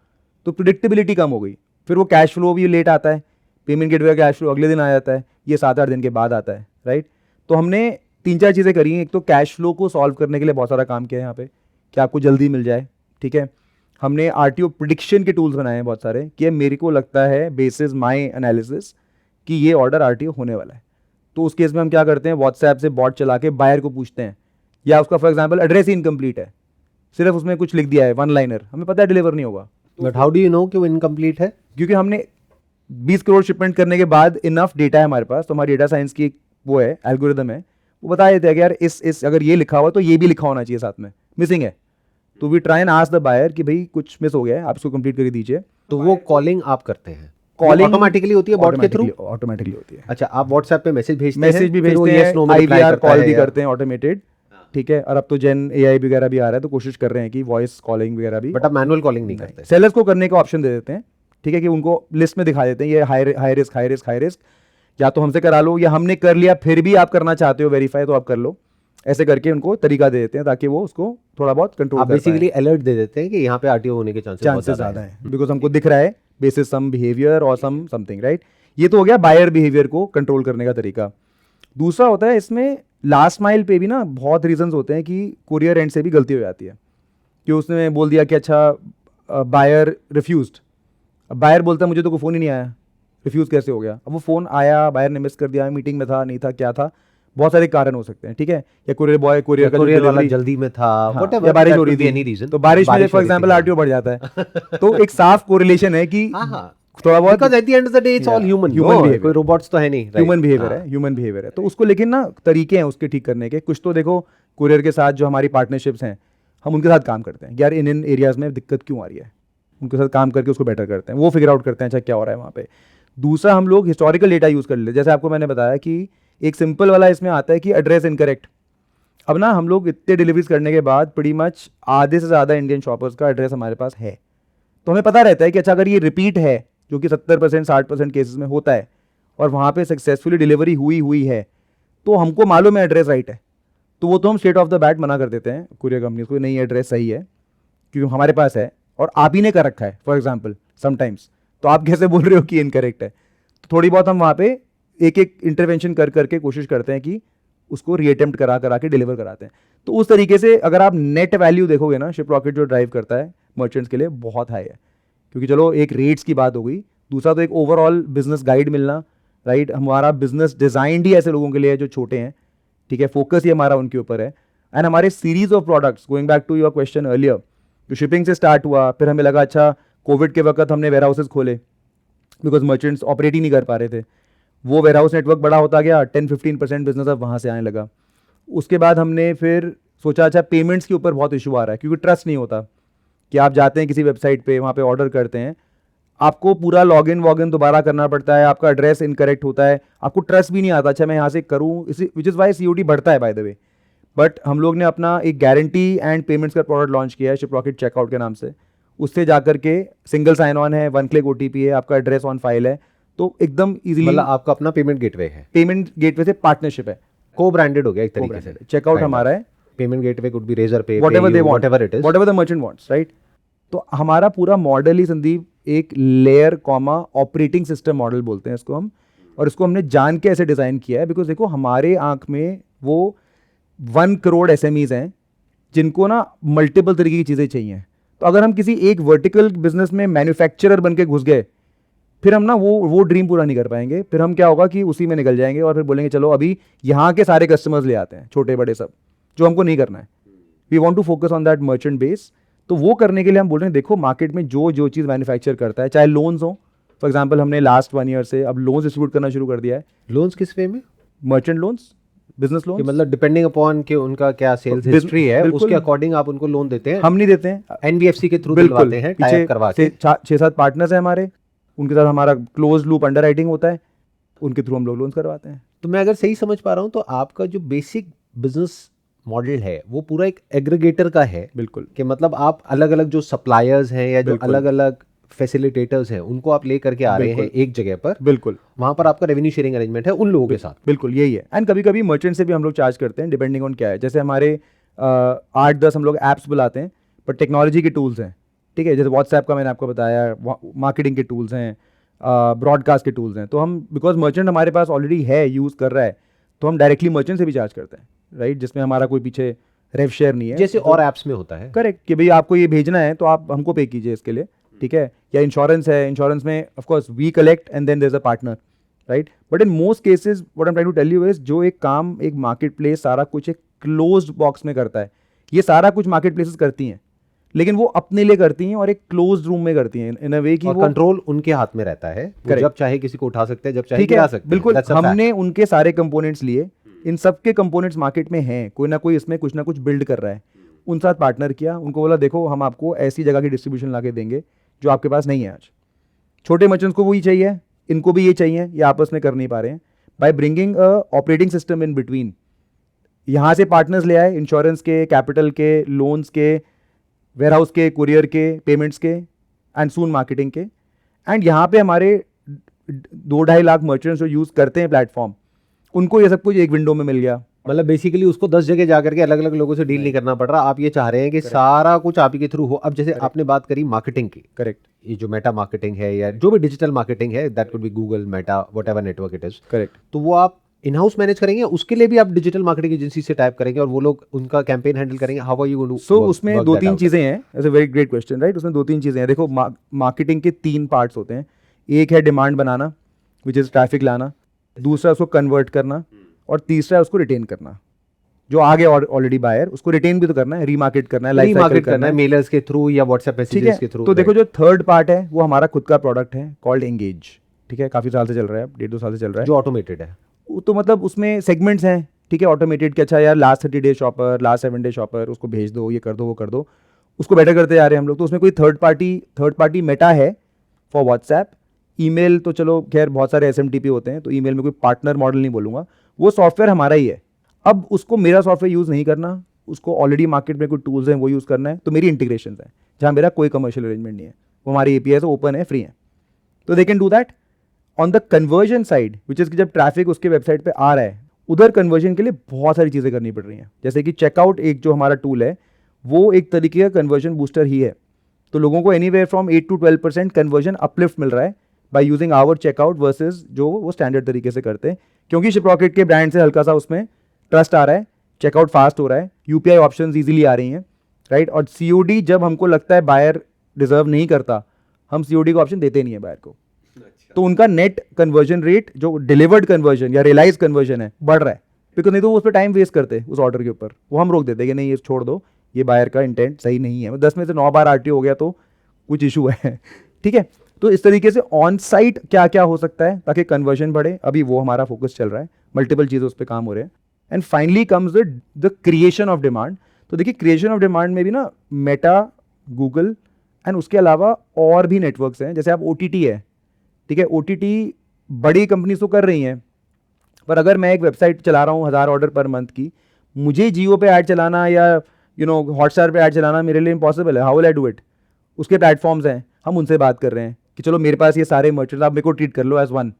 तो प्रिडिक्टेबिलिटी कम हो गई। फिर वो कैश फ्लो भी लेट आता है, पेमेंट गेटवे का कैश फ्लो अगले दिन आ जाता है, ये 7-8 दिन के बाद आता है, राइट। तो हमने 3-4 चीज़ें करी हैं। एक तो कैश फ्लो को सॉल्व करने के लिए बहुत सारा काम किया है यहाँ पे कि आपको जल्दी मिल जाए, ठीक है। हमने आरटीओ प्रिडिक्शन के टूल्स बनाए हैं बहुत सारे कि मेरे को लगता है बेसिस माय एनालिसिस कि ये ऑर्डर आरटीओ होने वाला है। तो उस केस में हम क्या करते हैं, व्हाट्सएप से बॉट चला के बायर को पूछते हैं, या उसका for example address he incomplete है, सिर्फ उसमें कुछ लिख दिया है 1 लाइनर, हमें पता है डिलीवर नहीं होगा। But how do you know कि वो इनकम्प्लीट है? क्योंकि हमने 20 करोड़ शिपमेंट करने के बाद इनफ डेटा है हमारे पास, तो हमारी डेटा साइंस की एक वो है एल्गोरिदम है, वो बता देते हैं कि यार इस अगर ये लिखा हुआ तो ये भी लिखा होना चाहिए साथ में, मिसिंग है। तो we try and ask the buyer कि भाई कुछ मिस हो गया है, आप इसको कंप्लीट करके दीजिए। तो वो कॉलिंग आप करते हैं? कॉलिंग ऑटोमेटिकली होती है बॉट के थ्रू? ऑटोमेटिकली होती है। अच्छा, आप व्हाट्सएप पे मैसेज भेजते हैं? मैसेज भी फिर वो भेजते yes, no हैं, में reply IVR करता कॉल है भी या- करते हैं ऑटोमेटेड, ठीक है। और अब तो जेन AI वगैरह भी आ रहा है, तो कोशिश कर रहे हैं कि वॉइस कॉलिंग वगैरह भी। बट आप मैनुअल कॉलिंग नहीं करते? सेलर्स को करने का ऑप्शन दे देते हैं, ठीक है, कि उनको लिस्ट में दिखा देते हैं ये हाई रिस्क, या तो हमसे करा लो, या हमने कर लिया फिर भी आप करना चाहते हो वेरीफाई तो आप कर लो। ऐसे करके उनको तरीका दे देते हैं ताकि वो उसको थोड़ा बहुत कंट्रोल आप बेसिकली अलर्ट दे देते हैं कि यहाँ पे आरटीओ होने के चांसेस ज़्यादा है, बिकॉज हमको दिख रहा है बेसिस सम बिहेवियर और समथिंग, राइट। ये तो हो गया बायर बिहेवियर को कंट्रोल करने का तरीका। दूसरा होता है इसमें लास्ट माइल पे भी ना बहुत रीजंस होते हैं कि कुरियर एंड से भी गलती हो जाती है, कि उसने बोल दिया कि अच्छा बायर रिफ्यूज्ड, अब बायर बोलता है मुझे तो कोई फ़ोन ही नहीं आया, रिफ्यूज़ कैसे हो गया। अब वो फ़ोन आया, बायर ने मिस कर दिया, मीटिंग में था, नहीं था, क्या था, बहुत सारे कारण हो सकते हैं, ठीक है। या कुरियर बॉय कुरियर का कुरियर वाला delivery- जल्दी में था, हाँ, whatever, या बारिश that हो रही could be थी, any reason. तो बारिश में बारिश फॉर हो रही एग्जांपल थी, आरटीओ बढ़ जाता है। तो एक साफ कोरिलेशन है कि हाँ हाँ, थोड़ा बहुत because at the end of the day it's all human behavior, कोई रोबोट्स तो है नहीं, right? ह्यूमन बिहेवियर हाँ। है, ह्यूमन बिहेवियर है। तो उसको लेकिन ना तरीके हैं उसके ठीक करने के। कुछ तो देखो कुरियर के साथ जो हमारी पार्टनरशिप्स हैं, हम उनके साथ काम करते हैं, यार इन एरियाज में दिक्कत क्यों आ रही है, उनके साथ काम करके उसको बेटर करते हैं, वो फिगर आउट करते हैं अच्छा क्या हो रहा है वहाँ पे। दूसरा हम लोग हिस्टोरिकल डेटा यूज़ कर लेते हैं, जैसे आपको मैंने बताया कि एक सिंपल वाला इसमें आता है कि एड्रेस इनकरेक्ट। अब ना हम लोग इतने डिलीवरीज करने के बाद pretty मच आधे से ज़्यादा इंडियन शॉपर्स का एड्रेस हमारे पास है, तो हमें पता रहता है कि अच्छा अगर ये रिपीट है, जो कि 70% 60% केसेस में होता है, और वहाँ पे सक्सेसफुली डिलीवरी हुई है, तो हमको मालूम है एड्रेस राइट है, तो वो तो हम स्ट्रेट ऑफ द बैट मना कर देते हैं कुरियर कंपनी को, नहीं एड्रेस सही है क्योंकि हमारे पास है और आप ही ने कर रखा है फॉर एग्जाम्पल समटाइम्स, तो आप कैसे बोल रहे हो कि इनकरेक्ट है। तो थोड़ी बहुत हम वहाँ पे एक एक इंटरवेंशन कर करके कोशिश करते हैं कि उसको रीअटेम्प्ट करा के डिलीवर कराते हैं। तो उस तरीके से अगर आप नेट वैल्यू देखोगे ना, शिप रॉकेट जो ड्राइव करता है मर्चेंट्स के लिए बहुत हाई है, क्योंकि चलो एक रेट्स की बात हो गई, दूसरा तो एक ओवरऑल बिजनेस गाइड मिलना, राइट। हमारा बिजनेस डिजाइंड ही ऐसे लोगों के लिए है जो छोटे हैं, ठीक है, फोकस ही हमारा उनके ऊपर है। एंड हमारे series of products, going back to your question earlier, जो शिपिंग से स्टार्ट हुआ, फिर हमें लगा अच्छा कोविड के वक्त हमने वेयर हाउसेज खोले बिकॉज मर्चेंट्स ऑपरेट ही नहीं कर पा रहे थे, वो वेयर हाउस नेटवर्क बड़ा होता गया, 10-15% बिजनेस अब वहाँ से आने लगा। उसके बाद हमने फिर सोचा अच्छा पेमेंट्स के ऊपर बहुत इशू आ रहा है, क्योंकि ट्रस्ट नहीं होता कि आप जाते हैं किसी वेबसाइट पे, वहाँ पे ऑर्डर करते हैं, आपको पूरा लॉगिन वॉगिन दोबारा करना पड़ता है, आपका एड्रेस इनकरेक्ट होता है, आपको ट्रस्ट भी नहीं आता अच्छा मैं यहाँ से करूँ, इसी विच इज़ वाई COD बढ़ता है बाय द वे। बट हम लोग ने अपना एक गारंटी एंड पेमेंट्स का प्रोडक्ट लॉन्च किया है शिप रॉकेट चेकआउट के नाम से। उससे जाकर के सिंगल साइन ऑन है, 1 क्लिक OTP है, आपका एड्रेस ऑन फाइल है, तो एकदम इजीली मतलब आपका अपना पेमेंट गेटवे है, पेमेंट गेटवे से पार्टनरशिप है, को ब्रांडेड हो गया एक तरीके से। चेकआउट हमारा है, payment gateway could be Razorpay, whatever they want, whatever it is, whatever the merchant wants, right? तो हमारा पूरा मॉडल ही संदीप एक layer comma operating system model बोलते हैं इसको हम, और इसको हमने जान के ऐसे डिज़ाइन किया है बिकॉज देखो हमारे आंख में वो 1 करोड़ SMEs हैं जिनको ना मल्टीपल तरीके की चीज़ें चाहिए। तो अगर हम किसी एक वर्टिकल बिजनेस में मैन्युफैक्चरर बन के घुस गए, फिर हम ना वो ड्रीम पूरा नहीं कर पाएंगे, फिर हम क्या होगा कि उसी में निकल जाएंगे और फिर बोलेंगे चलो अभी यहाँ के सारे कस्टमर्स ले आते हैं, छोटे बड़े सब, जो हमको नहीं करना है। We want to focus on that merchant base. तो वो करने के लिए हम बोल रहे हैं देखो मार्केट में जो चीज़ मैन्युफैक्चर करता है, चाहे लोन्स हो, फॉर एग्जाम्पल हमने लास्ट 1 ईयर से अब लोन्स डिस्ट्रीब्यूट करना शुरू कर दिया है। लोन्स किस वे में? मर्चेंट लोन्स, बिजनेस कि लोन, मतलब डिपेंडिंग अपॉन कि उनका क्या सेल्स हिस्ट्री है बिल्कुल। उसके अकॉर्डिंग आप उनको लोन देते हैं? हम नहीं देते हैं, NBFC के थ्रू बिल्कुल दिलवाते हैं, टाई अप करवा के। 6-7 पार्टनर्स हैं हमारे, उनके साथ हमारा क्लोज लूप अंडर राइटिंग होता है, उनके थ्रू हम लोग लोन्स करवाते हैं। तो मैं अगर सही समझ पा रहा हूँ तो आपका जो बेसिक बिजनेस मॉडल है वो पूरा एक एग्रीगेटर का है, बिल्कुल, कि मतलब आप अलग अलग जो सप्लायर्स हैं या जो बिल्कुल। अलग अलग फैसिलिटेटर्स हैं उनको आप ले करके आ रहे हैं एक जगह पर, बिल्कुल, वहां पर आपका रेवेन्यू शेयरिंग अरेंजमेंट है उन लोगों के साथ। बिल्कुल यही है। एंड कभी कभी मर्चेंट से भी हम लोग चार्ज करते हैं डिपेंडिंग ऑन क्या है। जैसे हमारे 8-10 हम लोग ऐप्स बुलाते हैं, पर टेक्नोलॉजी के टूल्स हैं, ठीक है, जैसे व्हाट्सएप का मैंने आपको बताया, मार्केटिंग के टूल्स हैं, ब्रॉडकास्ट के टूल्स हैं। तो हम बिकॉज मर्चेंट हमारे पास ऑलरेडी है, यूज़ कर रहा है, तो हम डायरेक्टली मर्चेंट से भी चार्ज करते हैं, राइट, जिसमें हमारा कोई पीछे रेव शेयर नहीं है, जैसे और ऐप्स में होता है। करेक्ट, कि भाई आपको ये भेजना है तो आप हमको पे कीजिए इसके लिए, ठीक है। या इंश्योरेंस है, इंश्योरेंस में of course we collect and then there is a partner, right. But in most cases what I am trying to tell you is, जो एक काम एक मार्केट प्लेस सारा कुछ एक क्लोज्ड बॉक्स में करता है, ये सारा कुछ मार्केट प्लेसेस करती हैं, लेकिन वो अपने लिए करती हैं और एक क्लोज्ड रूम में करती हैं इन अ वे कि और वो कंट्रोल उनके हाथ में रहता है, वो Correct. जब चाहे किसी को उठा सकते हैं, जब चाहे ठीक गिरा है, सकते हैं। बिल्कुल। That's a fact. हमने उनके सारे कंपोनेंट्स लिए, इन सब के कंपोनेंट्स मार्केट में हैं, कोई ना कोई इसमें कुछ ना कुछ बिल्ड कर रहा है, उन साथ पार्टनर किया, उनको बोला देखो हम आपको ऐसी जगह की डिस्ट्रीब्यूशन ला के देंगे जो आपके पास नहीं है आज। छोटे मर्चेंट्स को वही चाहिए, इनको भी ये चाहिए, ये आपस में कर नहीं पा रहे हैं। By bringing a operating system in between, यहाँ से पार्टनर्स ले आए, इंश्योरेंस के, कैपिटल के, लोन्स के, वेयरहाउस के, कुरियर के, पेमेंट्स के, एंड सून मार्केटिंग के, एंड यहाँ पे हमारे 2-2.5 लाख मर्चेंट्स जो यूज़ करते हैं प्लेटफॉर्म, उनको ये सब कुछ एक विंडो में मिल गया। मतलब बेसिकली उसको 10 जगह जाकर के अलग अलग लोगों से डील नहीं करना पड़ रहा। आप ये चाह रहे हैं कि सारा कुछ आप ही के थ्रू हो। अब जैसे आपने बात करी मार्केटिंग की, करेक्ट, ये जो मेटा मार्केटिंग है या जो भी डिजिटल मार्केटिंग है, that could be Google, Meta, whatever network it is, correct. तो वो आप इन हाउस मैनेज करेंगे, उसके लिए भी आप डिजिटल मार्केटिंग एजेंसी से टाइप करेंगे और वो लोग उनका कैंपेन हैंडल करेंगे। How are you going to? So उसमें 2-3 चीज़ें हैं, as a very great question, right. उसमें 2-3 चीज़ें हैं। देखो, मार्केटिंग के 3 पार्ट्स होते हैं। एक है demand banana, which is traffic लाना, दूसरा उसको कन्वर्ट करना, और तीसरा है उसको रिटेन करना। जो आगे ऑलरेडी बायर, उसको रिटेन भी तो करना है, रीमार्केट करना है, लाइफ साइकिल करना है, मेलर्स के थ्रू या व्हाट्सएप ठीक मैसेजेस के है। थ्रू। तो देखो, जो थर्ड पार्ट है वो हमारा खुद का प्रोडक्ट है, कॉल्ड एंगेज, ठीक है, काफ़ी साल से चल रहा है, 1.5-2 साल से चल रहा है, जो ऑटोमेटेड है। तो मतलब उसमें सेगमेंट्स हैं, ठीक है, ऑटोमेटेड के, अच्छा यार last 30 day shopper, last 7 day shopper, उसको भेज दो, ये कर दो, वो कर दो, उसको बेटर करते जा रहे हैं हम लोग। तो उसमें कोई थर्ड पार्टी मेटा है फॉर व्हाट्सएप। ईमेल तो चलो खैर बहुत सारे SMTP होते हैं, तो ईमेल में कोई पार्टनर मॉडल नहीं बोलूँगा, वो सॉफ्टवेयर हमारा ही है। अब उसको मेरा सॉफ्टवेयर यूज़ नहीं करना, उसको ऑलरेडी मार्केट में कोई टूल्स हैं वो यूज़ करना है, तो मेरी इंटीग्रेशन है जहाँ मेरा कोई कमर्शियल अरेंजमेंट नहीं है, वो हमारी API से ओपन है, फ्री है, तो they can do that. On the conversion side, which is कि जब ट्रैफिक उसके वेबसाइट पे आ रहा है, उधर कन्वर्जन के लिए बहुत सारी चीज़ें करनी पड़ रही हैं। जैसे कि चेकआउट, एक जो हमारा टूल है वो एक तरीके का कन्वर्जन बूस्टर ही है, तो लोगों को anywhere from 8 to 12% conversion uplift मिल रहा है by using our checkout versus जो वो स्टैंडर्ड तरीके से करते हैं, क्योंकि शिपरॉकेट के ब्रांड से हल्का सा उसमें ट्रस्ट आ रहा है, चेकआउट फास्ट हो रहा है, UPI ऑप्शंस इजीली आ रही हैं, राइट। और COD जब हमको लगता है बायर डिजर्व नहीं करता, हम COD का ऑप्शन देते नहीं है बायर को, तो उनका नेट कन्वर्जन रेट, जो डिलीवर्ड कन्वर्जन या रियलाइज कन्वर्जन है, बढ़ रहा है, बिकॉज नहीं तो वो उस पर टाइम वेस्ट करते उस ऑर्डर के ऊपर, वो हम रोक देते कि नहीं ये छोड़ दो, ये बायर का इंटेंट सही नहीं है। 10 में से 9 बार RTO हो गया तो कुछ इशू है, ठीक है। तो इस तरीके से ऑन साइट क्या क्या हो सकता है ताकि कन्वर्जन बढ़े, अभी वो हमारा फोकस चल रहा है, मल्टीपल चीज़ें उस पर काम हो रहे हैं। And finally comes the creation of demand. तो देखिए, क्रिएशन ऑफ डिमांड में भी ना मेटा, गूगल एंड उसके अलावा और भी नेटवर्क्स हैं, जैसे आप OTT है, ठीक है, OTT बड़ी कंपनीज तो कर रही हैं, पर अगर मैं एक वेबसाइट चला रहा हूँ 1000 ऑर्डर पर मंथ की, मुझे जियो पे ऐड चलाना या हॉटस्टार पे ऐड चलाना मेरे लिए इम्पॉसिबल है। How will I do it? उसके प्लेटफॉर्म्स हैं, हम उनसे बात कर रहे हैं कि चलो मेरे पास ये सारे मर्चेंट्स, आप मेरे को ट्रीट कर लो एज वन,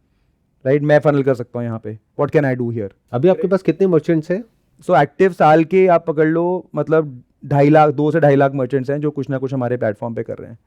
राइट, मैं फनल कर सकता हूँ यहाँ पे, what can I do here. अभी आपके पास कितने मर्चेंट्स हैं? सो एक्टिव साल के आप पकड़ लो, मतलब 2.5 लाख, 2 से 2.5 लाख मर्चेंट्स हैं जो कुछ ना कुछ हमारे प्लेटफॉर्म पे कर रहे हैं।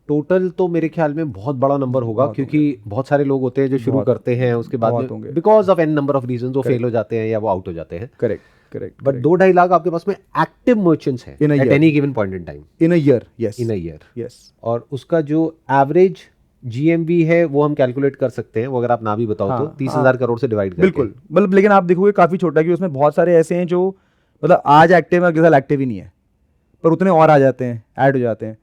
टोटल तो मेरे ख्याल में बहुत बड़ा नंबर होगा, बहुत क्योंकि बहुत सारे लोग होते हैं जो शुरू करते हैं, उसके बाद बहुत होंगे। Because of an number of reasons वो फेल हो जाते हैं या वो आउट हो जाते हैं। Correct, correct. बट 2-2.5 लाख आपके पास में एक्टिव मर्चेंट्स हैं In a at year. Any given point in time, in a year, yes, in a year. Yes. और उसका जो एवरेज GMV है वो हम कैलकुलेट कर सकते हैं, वो अगर आप ना भी बताओ तो 30,000 करोड़ से डिवाइड करके। बिल्कुल, मतलब लेकिन आप देखोगे काफ़ी छोटा, कि उसमें बहुत सारे ऐसे हैं जो मतलब आज एक्टिव है, अगले साल एक्टिव ही नहीं है, पर उतने और आ जाते हैं, ऐड हो जाते हैं,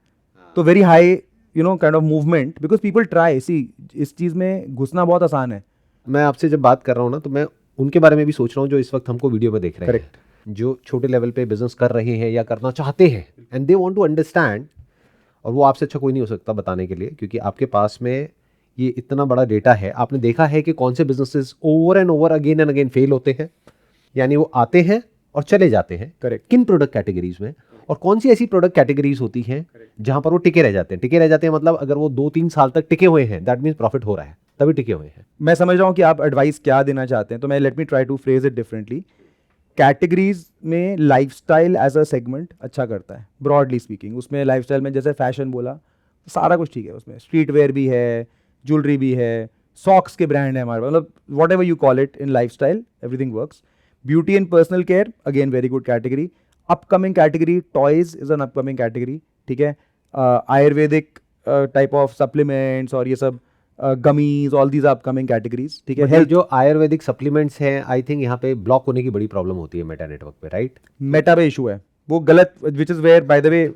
तो very high kind of movement, because people try. See, इस चीज़ में घुसना बहुत आसान है। मैं आपसे जब बात कर रहा हूँ ना, तो मैं उनके बारे में भी सोच रहा हूँ जो इस वक्त हमको वीडियो में देख रहे हैं, जो छोटे लेवल पे बिजनेस कर रहे हैं या करना चाहते हैं, and they want to understand, और वो आपसे अच्छा कोई नहीं हो सकता बताने के लिए, क्योंकि आपके पास में ये इतना बड़ा डेटा है। आपने देखा है कि कौन से businesses over and over again and again fail होते हैं, यानी वो आते हैं और चले जाते हैं, करेक्ट, किन प्रोडक्ट कैटेगरीज में, और कौन सी ऐसी प्रोडक्ट कैटेगरीज होती हैं जहां पर वो टिके रह जाते हैं। टिके रह जाते हैं मतलब अगर वो 2-3 साल तक टिके हुए हैं, दैट मीन्स प्रॉफिट हो रहा है, तभी टिके हुए हैं। मैं समझ रहा हूँ कि आप एडवाइस क्या देना चाहते हैं, तो मैं let me try to phrase it differently. Categories में लाइफस्टाइल एज अ सेगमेंट अच्छा करता है, ब्रॉडली स्पीकिंग। उसमें लाइफस्टाइल में जैसे फैशन बोला, सारा कुछ ठीक है उसमें, स्ट्रीट वेयर भी है, ज्वेलरी भी है, सॉक्स के ब्रांड है हमारे पास, मतलब what ever you call it in lifestyle, everything works. Beauty and personal care, again very good category. Upcoming category, toys is an upcoming category, ठीक है। आयुर्वेदिक टाइप ऑफ सप्लीमेंट्स और ये सब, gummies, all these upcoming categories, ठीक है। But ये जो Ayurvedic supplements हैं, आई थिंक यहाँ पे ब्लॉक होने की बड़ी प्रॉब्लम होती है मेटा नेटवर्क पे, राइट? मेटा पे इशू है वो गलत, which is where by the way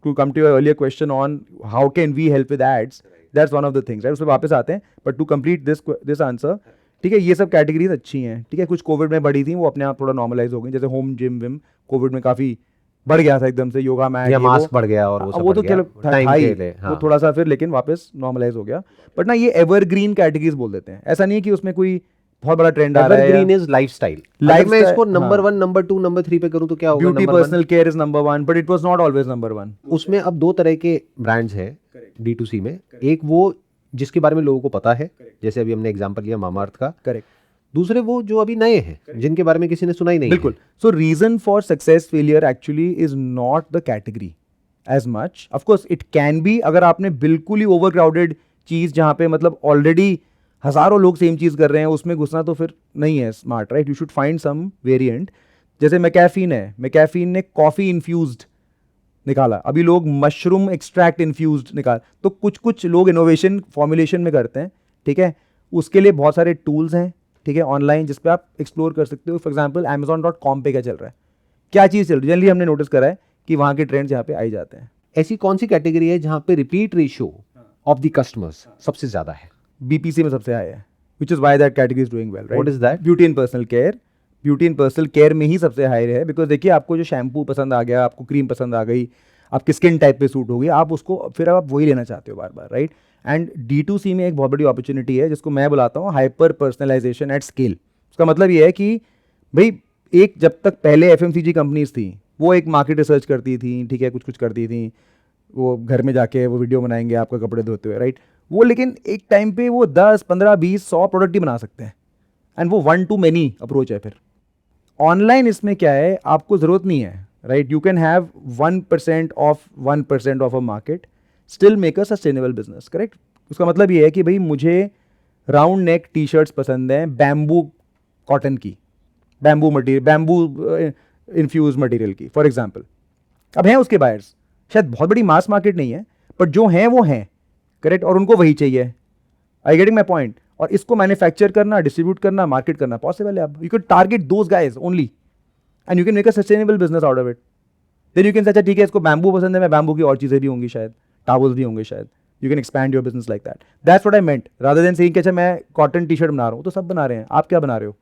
to come to your earlier question on how can we help with ads, that's one of the things, right? उस पर वापस आते हैं, but to complete this answer, ठीक है, ये सब कैटेगरीज अच्छी हैं, ठीक है। कुछ कोविड में बढ़ी थी, वो अपने आप थोड़ा नॉर्मलाइज हो गई, जैसे होम जिम विम कोविड में काफी बढ़ गया था एकदम से, योगा मैट, या मास्क बढ़ गया और वो सब वो तो बढ़ गया, था टाइम ही, के लिए, वो हाँ। थोड़ा सा फिर लेकिन वापस नॉर्मलाइज हो गया। बट ना ये एवरग्रीन कैटेगरीज बोल देते हैं, ऐसा नहीं है कि उसमें कोई बहुत बड़ा ट्रेंड आ रहा है। Evergreen is lifestyle. अगर मैं इसको नंबर 1, नंबर 2, नंबर 3 पे करूँ तो क्या होगा? Beauty personal care is number 1, but it was not always number 1। उसमें अब 2 तरह के ब्रांड्स हैं D2C में। एक वो जिसके बारे में लोगों को पता है, जैसे अभी हमने एग्जांपल लिया मामाअर्थ का। करेक्ट। दूसरे वो जो अभी नए हैं, जिनके बारे में किसी ने सुना ही नहीं। बिल्कुल। So reason for success failure actually is not the category as much, of course it can be, अगर आपने बिल्कुल ही ओवर क्राउडेड चीज जहां पे मतलब ऑलरेडी हजारों लोग सेम चीज कर रहे हैं उसमें घुसना तो फिर नहीं है smart, right? You should find some variant. जैसे मैकैफीन है, मैकैफीन ने कॉफी इन्फ्यूज्ड निकाला, अभी लोग मशरूम एक्सट्रैक्ट इन्फ्यूज्ड निकाल, तो कुछ कुछ लोग इनोवेशन फॉर्मुलेशन में करते हैं, ठीक है। उसके लिए बहुत सारे टूल्स हैं, ठीक है, ऑनलाइन, जिस पे आप एक्सप्लोर कर सकते हो। फॉर एग्जांपल Amazon.com पे क्या चल रहा है, क्या चीज़ चल रही है, जनरली हमने नोटिस करा है कि वहाँ के ट्रेंड्स यहाँ पे आई जाते हैं। ऐसी कौन सी कैटेगरी है जहां पे repeat ratio of the customers सबसे ज्यादा है? BPC में सबसे हाई है, which is why that category is doing well, right? What is that? Beauty and personal care. Beauty and personal care में ही सबसे हाई है, बिकॉज देखिए आपको जो शैम्पू पसंद आ गया, आपको क्रीम पसंद आ गई, आपकी स्किन टाइप पे सूट होगी, आप उसको फिर आप वही लेना चाहते हो बार बार, राइट? एंड D2C में एक बहुत बड़ी अपॉर्चुनिटी है जिसको मैं बुलाता हूँ हाइपर पर्सनलाइजेशन एट स्केल। उसका मतलब ये है कि भाई एक, जब तक पहले FMCG कंपनीज थी वो एक मार्केट रिसर्च करती थी, ठीक है, कुछ कुछ करती थी, वो घर में जाके वो वीडियो बनाएंगे आपका कपड़े धोते हुए, राइट? वो लेकिन एक टाइम पे वो 10, 15, 20, 100 प्रोडक्ट ही बना सकते हैं, एंड वो वन टू मैनी अप्रोच है। फिर ऑनलाइन इसमें क्या है, आपको ज़रूरत नहीं है, right? You can have 1% of 1% of a market, still make a sustainable business, correct? उसका मतलब ये है कि भाई मुझे राउंड नेक टी शर्ट्स पसंद हैं बैम्बू कॉटन की, bamboo material, bamboo infuse material की, फॉर एग्जाम्पल। अब हैं उसके बायर्स, शायद बहुत बड़ी मास मार्केट नहीं है, बट जो हैं वो हैं, करेक्ट? और उनको वही चाहिए। I getting my point? और इसको मैन्युफैक्चर करना, डिस्ट्रीब्यूट करना, मार्केट करना पॉसिबल है। अब you can target those guys only and you can make a sustainable business out of it. Then you can say, अच्छा ठीक है, इसको बैम्बू पसंद है, मैं बैम्बू की और चीज़ें भी होंगी, शायद टावल्स भी होंगे, शायद you can expand your business like that. That's what I meant, rather than saying कि अच्छा मैं कॉटन टी शर्ट बना रहा हूँ, तो सब बना रहे हैं, आप क्या बना रहे हो?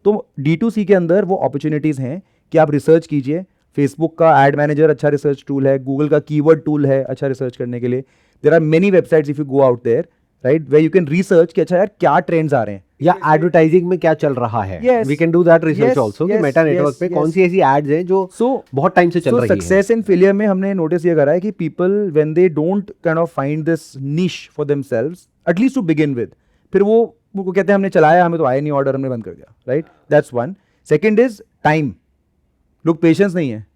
तो D2C के अंदर वो अपॉर्चुनिटीज़ हैं कि आप रिसर्च कीजिए। फेसबुक का एड मैनेजर अच्छा रिसर्च टूल है, गूगल का कीवर्ड टूल है अच्छा रिसर्च करने के लिए। There are many websites if you go out there, right, where you can research कि अच्छा यार क्या ट्रेंड्स आ रहे हैं, या एडवर्टाइजिंग में क्या चल रहा है। Yes. We can do that research Yes, also कि yes, मेटा नेटवर्क yes, पे yes. कौन सी ऐसी एड्स हैं जो बहुत टाइम से चल रही हैं। सक्सेस एंड फेलियर में हमने नोटिस ये करा है कि people when they don't kind of find this niche for themselves, at least to begin with, फिर वो कहते हैं हमने चलाया, हमें तो आया नहीं ऑर्डर, हमने बंद कर दिया, right? That's one. Second is time, लोग पेशेंस नहीं है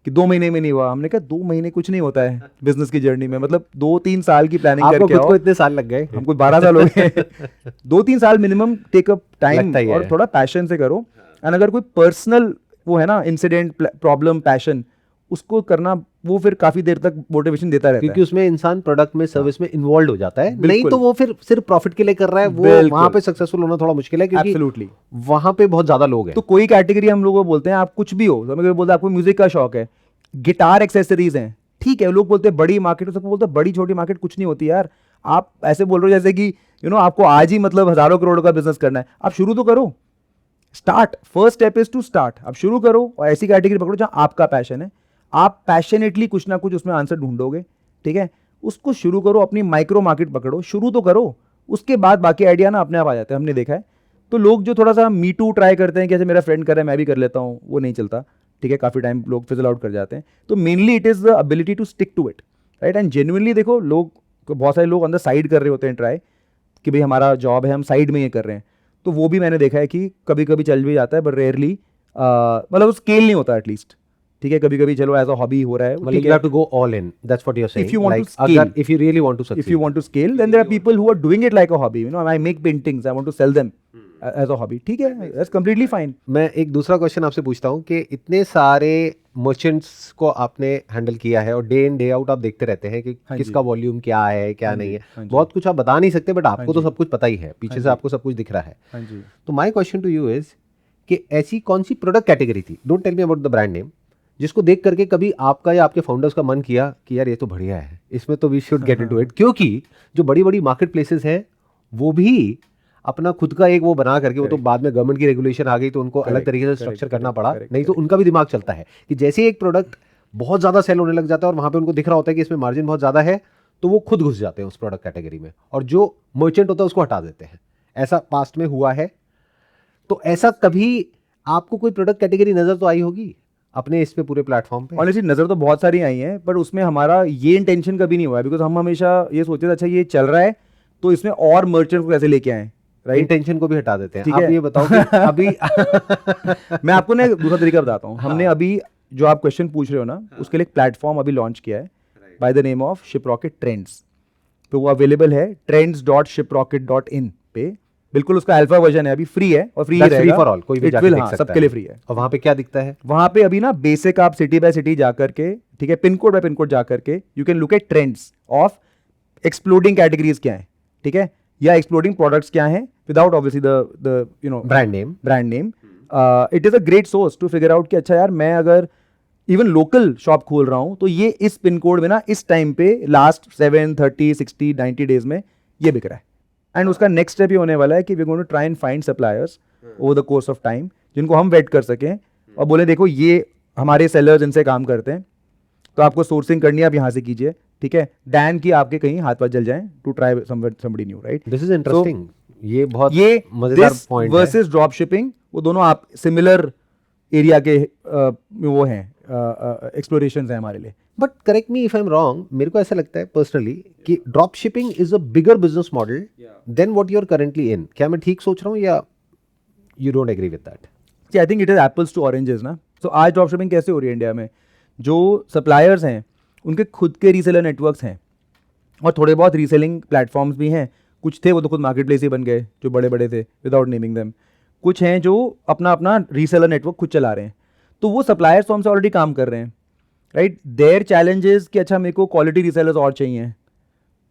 कि 2 महीने में नहीं हुआ। हमने कहा 2 महीने कुछ नहीं होता है बिजनेस की जर्नी में, मतलब 2-3 साल की प्लानिंग आपको करके खुद आओ। को इतने साल लग गए, हमको 12 साल हो गए। 2-3 साल मिनिमम टेक अप टाइम लगता ही और है। थोड़ा पैशन से करो। एंड अगर कोई पर्सनल वो है ना इंसिडेंट, प्रॉब्लम, पैशन, उसको करना, वो फिर काफी देर तक मोटिवेशन देता रहता क्योंकि है। उसमें इंसान प्रोडक्ट में, सर्विस में इन्वॉल्व हो जाता है। नहीं बिल्कुल। तो वो फिर सिर्फ प्रॉफिट के लिए कर रहा है, वो बिल्कुल। वहां पे सक्सेसफुल होना थोड़ा मुश्किल है, क्योंकि एब्सोल्युटली। वहां पे बहुत ज्यादा लोग हैं। तो कोई कैटेगरी हम लोगों को बोलते हैं, आप कुछ भी हो, हमें कोई बोलता है आपको म्यूजिक का शौक है, गिटार एक्सेसरीज हैं, ठीक है, लोग बोलते हैं बड़ी मार्केट, सबको बोलते हैं बड़ी छोटी मार्केट कुछ नहीं होती यार। आप ऐसे बोल रहे हो जैसे कि आपको आज ही मतलब हजारों करोड़ का बिजनेस करना है। आप शुरू तो करो, start, first step is to start. आप शुरू करो और ऐसी कैटेगरी पकड़ो जहां आपका पैशन है, आप पैशनेटली कुछ ना कुछ उसमें आंसर ढूंढोगे, ठीक है? उसको शुरू करो, अपनी माइक्रो मार्केट पकड़ो, शुरू तो करो, उसके बाद बाकी आइडिया ना अपने आप आ जाते हैं, हमने देखा है। तो लोग जो थोड़ा सा मी टू ट्राई करते हैं कि ऐसे मेरा फ्रेंड कर रहा है मैं भी कर लेता हूँ, वो नहीं चलता, ठीक है? काफ़ी टाइम लोग फिजल आउट कर जाते हैं। तो mainly it is the ability to stick to it, right? And genuinely देखो, लोग, बहुत सारे लोग अंदर साइड कर रहे होते हैं ट्राई, कि भाई हमारा जॉब है, हम साइड में ये कर रहे हैं, तो वो भी मैंने देखा है कि कभी कभी चल भी जाता है, बट रेयरली मतलब स्केल नहीं होता एटलीस्ट, ठीक है, कभी कभी चलो एज अ हॉबी हो रहा है, मतलब ठीक you है. have to go all in, that's what you're saying. If you want to Like, scale, अगर if you really want to succeed. if you want to scale, then there are people who are doing it like a hobby. You know, I make paintings, I want to sell them as a hobby. ठीक है, that's completely fine. मैं एक दूसरा question आपसे पूछता हूँ कि इतने सारे मर्चेंट्स को आपने हैंडल किया है और डे इन डे आउट आप देखते रहते हैं कि हाँ जी. किसका वॉल्यूम क्या है क्या हाँ नहीं जी, है, हाँ जी. बहुत कुछ आप बता नहीं सकते, बट आपको तो जी. सब कुछ पता ही है, पीछे हाँ से जी. आपको सब कुछ दिख रहा है. हाँ जी. तो my question to you is कि ऐसी कौन सी प्रोडक्ट कैटेगरी थी, don't tell me about the brand name, जिसको देख करके कभी आपका या आपके फाउंडर्स का मन किया कि यार ये तो बढ़िया है, इसमें तो we should get into it, क्योंकि जो बड़ी बड़ी मार्केट प्लेसेस हैं वो भी अपना खुद का एक वो बना करके, वो तो बाद में गवर्नमेंट की रेगुलेशन आ गई तो उनको अलग तरीके से स्ट्रक्चर करना पड़ा, नहीं तो उनका भी दिमाग चलता है कि जैसे एक प्रोडक्ट बहुत ज़्यादा सेल होने लग जाता है और वहाँ पे उनको दिख रहा होता है कि इसमें मार्जिन बहुत ज़्यादा है, तो वो खुद घुस जाते हैं उस प्रोडक्ट कैटेगरी में और जो मर्चेंट होता है उसको हटा देते हैं. ऐसा पास्ट में हुआ है. तो ऐसा कभी आपको कोई प्रोडक्ट कैटेगरी नज़र तो आई होगी अपने इस पे पूरे प्लेटफॉर्म पे? ऑनेस्टली नज़र तो बहुत सारी आई हैं, पर उसमें हमारा ये इंटेंशन कभी नहीं हुआ है, बिकॉज हम हमेशा ये सोचते थे अच्छा ये चल रहा है तो इसमें और मर्चेंट को कैसे लेके आए, राइट. इंटेंशन को भी हटा देते हैं. ठीक आप है. ये बताओ कि अभी मैं आपको ना एक दूसरा तरीका बताता हूँ. हमने अभी जो आप क्वेश्चन पूछ रहे हो ना, उसके लिए एक प्लेटफॉर्म अभी लॉन्च किया है by the name of Shiprocket trends. तो वो अवेलेबल है trends.shiprocket.in पे. बिल्कुल उसका अल्फा वर्जन है, अभी फ्री है और फ्री रहेगा फॉर ऑल, कोई भी It जाके will, देख हाँ, सकता सबके है. लिए फ्री है. और वहाँ पे क्या दिखता है? वहाँ पे अभी ना बेसिक आप सिटी बाय सिटी जा करके, ठीक है, pin code by pin code जा करके you can look at trends of exploding categories क्या है, ठीक है, या एक्सप्लोडिंग प्रोडक्ट्स क्या हैं, without obviously the you know brand name. It is a great source to figure out कि अच्छा यार मैं अगर इवन लोकल शॉप खोल रहा हूँ तो ये इस पिन कोड में ना इस टाइम पे लास्ट 7, 30, 60, 90 डेज में ये बिक रहा है. एंड उसका नेक्स्ट स्टेप ये होने वाला है कि we going to try and find suppliers over the course of time जिनको हम वेट कर सकें और बोले देखो ये हमारे सेलर्स इनसे काम करते हैं, तो आपको सोर्सिंग करनी है आप यहाँ से कीजिए, ठीक है, डैन की आपके कहीं हाथ पाथ जल जाएं to try somebody new, right. This is interesting. ये बहुत ये मजेदार पॉइंट है. वर्सेस ड्रॉप शिपिंग, वो दोनों आप सिमिलर एरिया के वो हैं, एक्सप्लोरेशंस हैं हमारे लिए. But correct me if I am wrong, मेरे को ऐसा लगता है पर्सनली कि drop shipping is a bigger business model than what you are currently in. क्या मैं ठीक सोच रहा हूँ या you don't agree with that? I think it is apples to oranges ना. तो आज ड्रॉप शिपिंग कैसे हो रही है इंडिया में, जो सप्लायर्स हैं उनके खुद के रीसेलर नेटवर्क्स हैं और थोड़े बहुत रीसेलिंग प्लेटफॉर्म्स भी हैं. कुछ थे वो तो खुद मार्केट प्लेस ही बन गए जो बड़े बड़े थे विदाउट नेमिंग देम. कुछ हैं जो अपना अपना रीसेलर नेटवर्क खुद चला रहे हैं, तो वो सप्लायर्स तो हमसे ऑलरेडी काम कर रहे हैं, राइट. देयर चैलेंजेस कि अच्छा मेरे को क्वालिटी रीसेलर्स और चाहिए.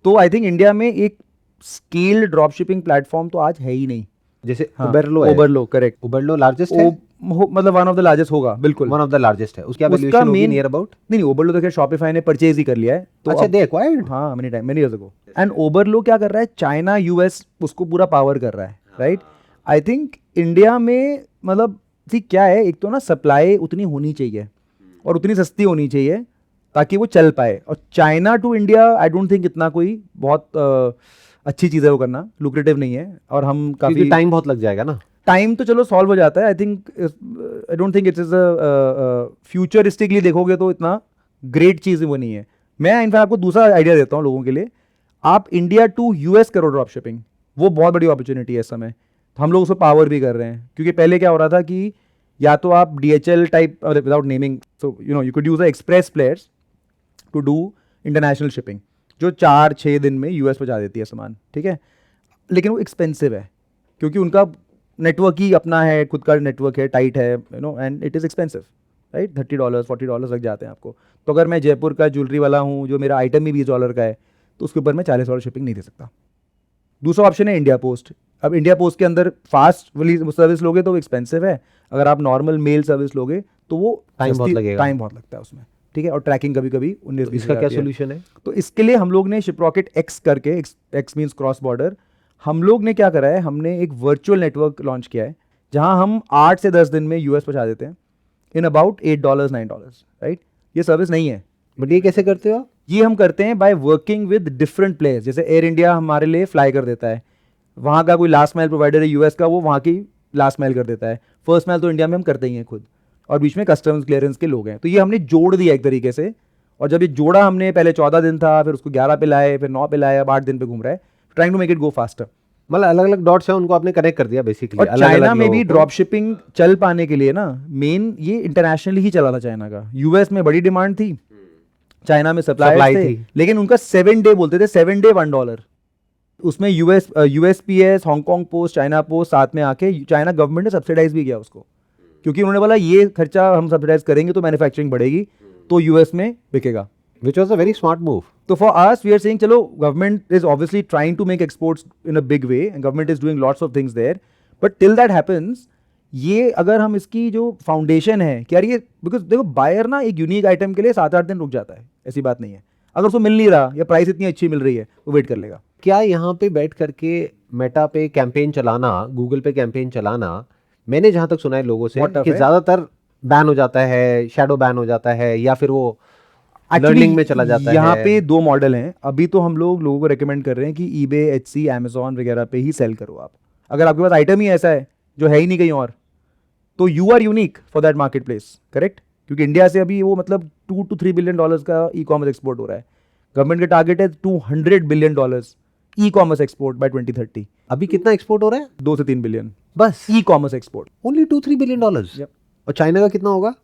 तो आई थिंक इंडिया में एक स्केल्ड ड्रॉप शिपिंग प्लेटफॉर्म तो आज है ही नहीं. जैसे उबरलो है. उबरलो, करेक्ट. उबरलो लार्जेस्ट है, मतलब वन ऑफ द लार्जेस्ट होगा, बिल्कुल वन ऑफ द लार्जेस्ट है. उसका वैल्यूएशन होगी नियर अबाउट. नहीं उबरलो तो खैर शॉपिफाई ने परचेज ही कर लिया है. तो अच्छा, दे एक्वायर्ड. हाँ, मेनी इयर्स अगो. एंड उबरलो क्या कर रहा है, चाइना यूएस उसको पूरा पावर कर रहा है, राइट. आई थिंक इंडिया में मतलब ठीक क्या है, एक तो ना सप्लाई उतनी होनी चाहिए और उतनी सस्ती होनी चाहिए ताकि वो चल पाए. और China to India I don't think इतना कोई बहुत अच्छी चीज़ है वो करना, लुक्रेटिव नहीं है. और हम काफ़ी टाइम बहुत लग जाएगा ना. टाइम तो चलो सॉल्व हो जाता है. I think I don't think it is futuristically देखोगे तो इतना ग्रेट चीज़ वो नहीं है. मैं इनफैक्ट आपको दूसरा आइडिया देता हूँ लोगों के लिए. आप इंडिया टू यूएस करो ड्रॉप शिपिंग, वो बहुत बड़ी अपॉर्चुनिटी है इस समय. तो हम लोग उसको पावर भी कर रहे हैं, क्योंकि पहले क्या हो रहा था कि या तो आप DHL type without naming, so you know you could use the express players to do international shipping जो 4-6 दिन में यूएस पहुंचा देती है सामान, ठीक है. लेकिन वो एक्सपेंसिव है क्योंकि उनका नेटवर्क ही अपना है, खुद का नेटवर्क है, टाइट है, you know, and it is expensive, right. $30 $40 लग जाते हैं आपको. तो अगर मैं जयपुर का ज्वेलरी वाला हूँ जो मेरा आइटम ही $20 का है, तो उसके ऊपर मैं $40 शिपिंग नहीं दे सकता. दूसरा ऑप्शन है इंडिया पोस्ट. अब इंडिया पोस्ट के अंदर फास्ट वाली सर्विस लोगे तो वो एक्सपेंसिव है. अगर आप नॉर्मल मेल सर्विस लोगे तो वो टाइम बहुत लगता है उसमें, ठीक है. और ट्रैकिंग कभी कभी 19-20 इसका क्या सोल्यूशन है? तो इसके लिए हम लोग ने शिपरॉकेट एक्स करके, एक्स मीन्स क्रॉस बॉर्डर, हम लोग ने क्या करा है, हमने एक वर्चुअल नेटवर्क लॉन्च किया है जहां हम 8 से 10 दिन में यूएस पहुंचा देते हैं इन अबाउट $8 $9, राइट. ये सर्विस नहीं है. बट ये कैसे करते हो आप? ये हम करते हैं by working with different players. जैसे एयर इंडिया हमारे लिए फ्लाई कर देता है, वहाँ का कोई लास्ट माइल प्रोवाइडर है यूएस का, वो वहाँ की लास्ट माइल कर देता है. फर्स्ट माइल तो इंडिया में हम करते ही हैं खुद, और बीच में कस्टम्स क्लियरेंस के लोग हैं. तो ये हमने जोड़ दिया एक तरीके से. और जब ये जोड़ा हमने, पहले 14 दिन था, फिर उसको 11 पे लाए, फिर 9 पे लाए, अब 8 दिन पे घूम रहा है, trying to make it go faster. मतलब अलग अलग डॉट्स हैं, उनको आपने कनेक्ट कर दिया बेसिकली। और चाइना में भी ड्रॉप शिपिंग चल पाने के लिए ना, मेन ये इंटरनेशनली ही चला था चाइना का। यूएस में बड़ी डिमांड थी, चाइना में सप्लाई थे, लेकिन उनका 7 डे बोलते थे, 7 डे $1। उसमें USPS, Hong Kong post, China post साथ में आके चाइना गवर्नमेंट ने सब्सिडाइज भी किया उसको, क्योंकि उन्होंने बोला ये खर्चा हम सब्सिडाइज करेंगे तो मैन्युफैक्चरिंग बढ़ेगी, तो यूएस में बिकेगा। which was a very smart move. So for us, we are saying, चलो, government is obviously trying to make exports in a big way, and government is doing lots of things there, but till that happens, ये अगर हम इसकी जो foundation है कि यार ये, बिकॉज देखो बायर ना एक यूनिक आइटम के लिए 7-8 दिन रुक जाता है, ऐसी बात नहीं है। अगर उसको मिल नहीं रहा या प्राइस इतनी अच्छी मिल रही है, वो वेट कर लेगा। क्या यहाँ पे बैठ करके मेटा पे कैंपेन चलाना, गूगल पे कैंपेन चलाना, मैंने जहाँ तक सुना है लोगों से कि ज़्यादातर बैन हो जाता है, शैडो बैन हो जाता है, या फिर वो लर्निंग में चला जाता है। यहाँ पे 2 मॉडल हैं। अभी तो हम लोगों को रेकमेंड कर रहे हैं कि ईबे, एचसी, अमेजॉन वगैरह पे ही सेल करो आप। अगर आपके पास आइटम ही ऐसा है जो है ही नहीं कहीं और, तो you are unique for that market place, correct? क्योंकि इंडिया से अभी वो मतलब $2 to $3 बिलियन का ई कॉमर्स एक्सपोर्ट हो रहा है। गवर्नमेंट का टारगेट है $200 billion e commerce export bye 2030। अभी कितना एक्सपोर्ट हो रहा है? 2 से 3 बिलियन बस e commerce export. Only $2-3 billion. और चाइना का कितना होगा?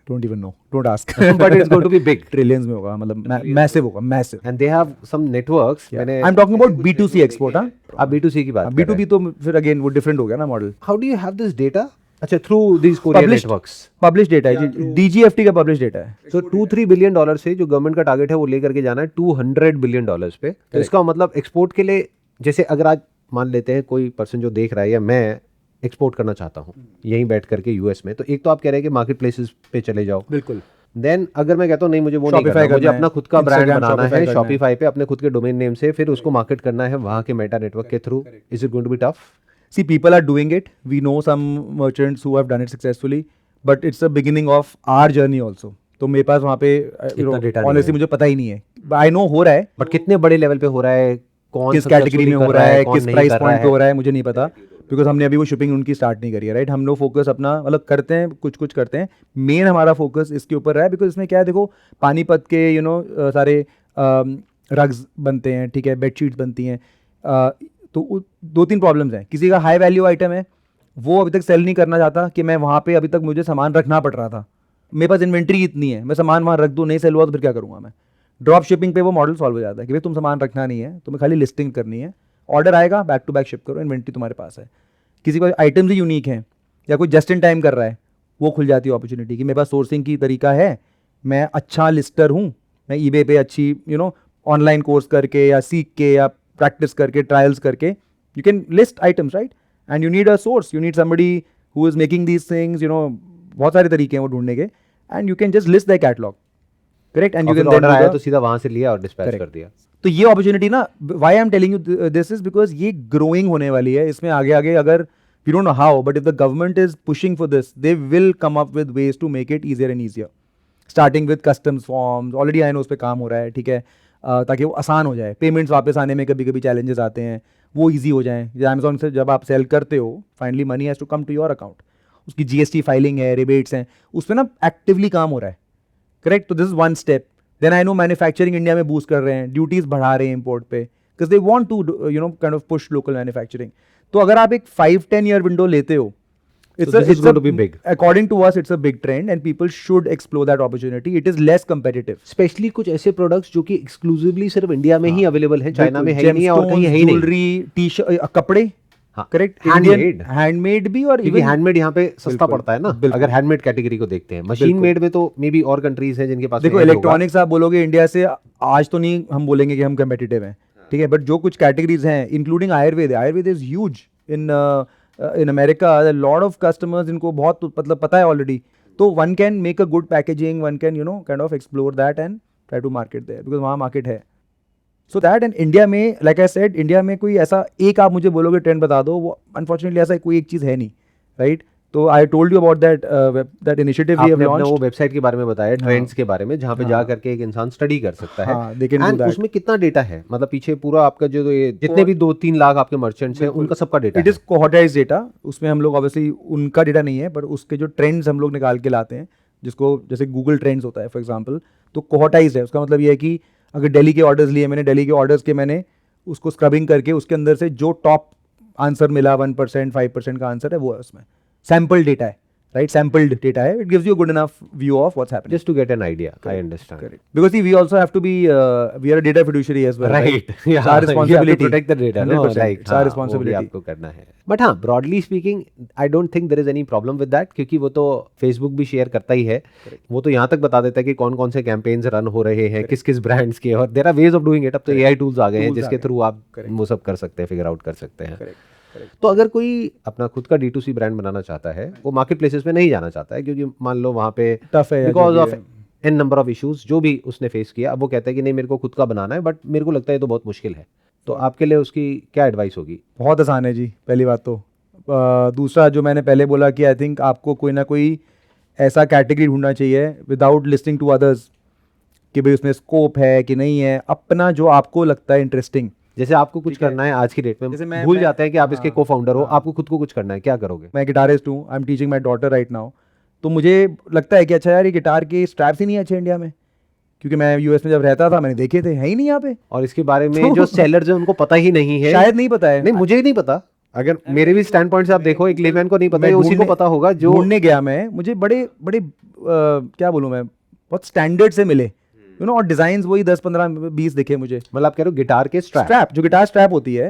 Don't even know, don't ask. But it's going to be big. Trillions में होगा, मतलब मैसिव होगा, massive. And they have some networks. I'm talking about B2C export, हाँ? आप B2C की बात B2B तो फिर अगेन वो डिफरेंट हो गया ना model. How do you have this data? अच्छा, through these courier networks. Publish data है, DGFT का पब्लिश डेटा है। So $2-3 बिलियन से जो गवर्नमेंट का टारगेट है वो लेकर के जाना है $200 बिलियन पे। तो इसका मतलब एक्सपोर्ट के लिए, जैसे अगर आज मान लेते हैं कोई पर्सन जो देख रहा है या मैं एक्सपोर्ट करना चाहता हूँ यहीं बैठ करके यूएस में, तो एक तो आप कह रहे हैं कि मार्केट प्लेसेस पे चले जाओ, बिल्कुल। देन अगर मैं कहता हूँ नहीं मुझे वो नहीं करना, मुझे अपना खुद का ब्रांड बनाना है शॉपिफाई पे, अपने खुद के डोमेन नेम से, फिर उसको मार्केट करना है वहाँ के मेटा नेटवर्क के through, is it going to be tough? See, people are doing it. We know some merchants who have done it successfully, but it's the beginning of our journey also. तो मेरे पास वहाँ पे honestly मुझे पता ही नहीं है। I know हो रहा है, बट कितने बड़े लेवल पे हो रहा है, कौन किस कैटेगरी में हो रहा है, किस प्राइस पॉइंट पे हो रहा है, मुझे नहीं पता, बिकॉज हमने अभी वो शिपिंग उनकी स्टार्ट नहीं करी है, राइट? हम लोग फोकस अपना मतलब करते हैं, कुछ करते हैं, मेन हमारा फोकस इसके ऊपर रहा है, बिकॉज इसमें क्या है, देखो पानीपत के सारे रग्स बनते हैं, ठीक है, बेडशीट्स बनती हैं, तो 2-3 प्रॉब्लम्स हैं। किसी का हाई वैल्यू आइटम है, वो अभी तक सेल नहीं करना चाहता कि मैं वहाँ पे अभी तक मुझे सामान रखना पड़ रहा था, मेरे पास इन्वेंट्री इतनी है, मैं सामान वहाँ रख दूँ, नहीं सेल हुआ तो फिर क्या करूँगा मैं? ड्रॉप शिपिंग पे वो मॉडल सॉल्व हो जाता है कि भाई तुम सामान रखना नहीं है, तुम्हें खाली लिस्टिंग करनी है, ऑर्डर आएगा, बैक टू बैक शिप करो, इन्वेंट्री तुम्हारे पास है। किसी को आइटम्स ही यूनिक हैं या कोई जस्ट इन टाइम कर रहा है, वो खुल जाती है अपॉर्चुनिटी कि मेरे पास सोर्सिंग की तरीका है, मैं अच्छा लिस्टर हूँ, मैं ईबे पे अच्छी ऑनलाइन कोर्स करके या सीख के या प्रैक्टिस करके ट्रायल्स करके you can list items, right? And you need a source, you need somebody who is making these things, बहुत सारे तरीके हैं वो ढूंढने के, and you can just list their catalog, correct? And you can order आया तो सीधा वहां से लिया और डिस्पैच कर दिया। तो ये अपॉर्चुनिटी ना, why I'm telling you this is because ये growing होने वाली है, इसमें आगे अगर we don't know how, but if the government is pushing for this, they will come up with ways to make it easier and easier, starting with customs forms, already I know उस पर काम हो रहा है, ठीक है, ताकि वो आसान हो जाए, पेमेंट्स वापस आने में कभी कभी चैलेंजेस आते हैं, वो इजी हो जाए। अमेजॉन से जब आप सेल करते हो, finally money has to come to your account, उसकी जीएसटी फाइलिंग है, रिबेट्स हैं, उस पर ना एक्टिवली काम हो रहा है, करेक्ट? तो this is one step. Then I know manufacturing India में बूस्ट कर रहे हैं, ड्यूटीज बढ़ा रहे हैं इम्पोर्ट पे, because they want to kind of push local manufacturing. तो अगर आप एक 5-10 ईयर विंडो लेते हो, it's going to be big. According to us, it's a big trend and people should explore that opportunity. It is less competitive. Especially कुछ ऐसे products जो कि एक्सक्लूसिवली सिर्फ इंडिया में ही अवेलेबल हैं, चाइना में है ही नहीं और कहीं है ही नहीं। ज्वेलरी, टी-शर्ट, कपड़े, करेक्ट, हैंडमेड भी, और क्योंकि हैंडमेड यहाँ पे सस्ता पड़ता है ना, अगर हैंडमेड कैटेगरी को देखते हैं। मशीन मेड में तो मे बी और कंट्रीज हैं जिनके पास। देखो इलेक्ट्रॉनिक्स आप बोलोगे इंडिया से आज तो नहीं हम बोलेंगे कि हम कम्पिटिटिव हैं, ठीक है, बट जो कुछ कैटेगरीज हैं including Ayurveda is huge in America, a lot of customers इनको बहुत मतलब पता है ऑलरेडी, तो one can make a good packaging, one can kind of explore that and try to market there because वहाँ market है। So that and इंडिया में, like I said, India में कोई ऐसा एक आप मुझे बोलोगे ट्रेंड बता दो, वो अनफॉर्चुनेटली ऐसा कोई एक चीज़ है नहीं, राइट? तो I told you about that initiative we have launched. वो वेबसाइट के बारे में बताया, ट्रेंड्स के बारे में, जहाँ पे जा करके एक इंसान स्टडी कर सकता है। एंड उसमें कितना डेटा है, मतलब पीछे पूरा आपका जो ये जितने भी 2-3 लाख आपके मर्चेंट्स हैं उनका सबका डेटा, इट इज कोहोटाइज्ड डेटा। उसमें हम लोग ऑब्वियसली उनका डेटा नहीं है, पर उसके जो ट्रेंड्स हम लोग निकाल के लाते हैं, जिसको जैसे गूगल ट्रेंड्स होता है फॉर एग्जाम्पल, तो कोहोटाइज्ड है। उसका मतलब ये है कि अगर दिल्ली के ऑर्डर्स लिए मैंने, दिल्ली के ऑर्डर्स के मैंने उसको स्क्रबिंग करके उसके अंदर से जो टॉप आंसर मिला 1% 5% का आंसर है वो है उसमें, सैम्पल डेटा है, राइट, सैम्पल्ड डेटा है, it gives you good enough view of what's happening, Just to get an idea, I understand. correct, because see we also have to be we are a data fiduciary as well, Right. It's Yeah. our You have to responsibility, protect the data. No, 100%, like, it's our हाँ, responsibility. वो भी आपको करना है. But हाँ, broadly speaking, I don't think there is any problem with that, क्योंकि वो तो Facebook भी शेयर करता ही है. वो तो यहाँ तक बता देता है कि कौन कौन से कैंपेन्स रन हो रहे हैं, किस किस ब्रांड्स के, और there are ways of doing it. अब तो AI टूल्स आ गए हैं जिसके थ्रू आप वो सब कर सकते हैं, फिगर आउट कर सकते हैं. तो अगर कोई अपना खुद का D2C ब्रांड बनाना चाहता है, वो मार्केट प्लेसेस में नहीं जाना चाहता है क्योंकि मान लो वहाँ पे टफ है, because of an number of issues जो भी उसने फेस किया, अब वो कहता है कि नहीं मेरे को खुद का बनाना है, बट मेरे को लगता है ये तो बहुत मुश्किल है. तो आपके लिए उसकी क्या एडवाइस होगी? बहुत आसान है जी, पहली बात तो. दूसरा जो मैंने पहले बोला कि आई थिंक आपको कोई ना कोई ऐसा कैटेगरी ढूंढना चाहिए विदाउट लिस्टिंग टू अदर्स कि भाई उसमें स्कोप है कि नहीं है, अपना जो आपको लगता है इंटरेस्टिंग. जैसे आपको कुछ करना है आज की डेट जैसे में, मैं- भूल मैं- जाते हैं कि आप इसके हाँ, को फाउंडर हो, हाँ. आपको खुद को कुछ करना है, क्या करोगे? मैं गिटारिस्ट हूँ, I am teaching my daughter right now, तो मुझे लगता है कि अच्छा यार ये गिटार के स्ट्रैप्स ही नहीं अच्छे इंडिया में, क्योंकि मैं यूएस में जब रहता था मैंने देखे थे, है ही नहीं यहाँ पे, और इसके बारे में जो सेलर्स हैं उनको पता ही नहीं है. शायद नहीं पता है. नहीं, मुझे ही नहीं पता. अगर मेरे भी स्टैंड पॉइंट से आप देखो, एक लेमैन को नहीं पता है, उसी को पता होगा जो ढूंढने गया मैं, मुझे बड़े बड़े क्या बोलूँ मैं, बहुत स्टैंडर्ड से मिले, यू नो, और डिजाइन वही 10 15 20 दिखे मुझे. मतलब आप कह रहे हो गिटार के स्ट्रैप, जो गिटार स्ट्रैप होती है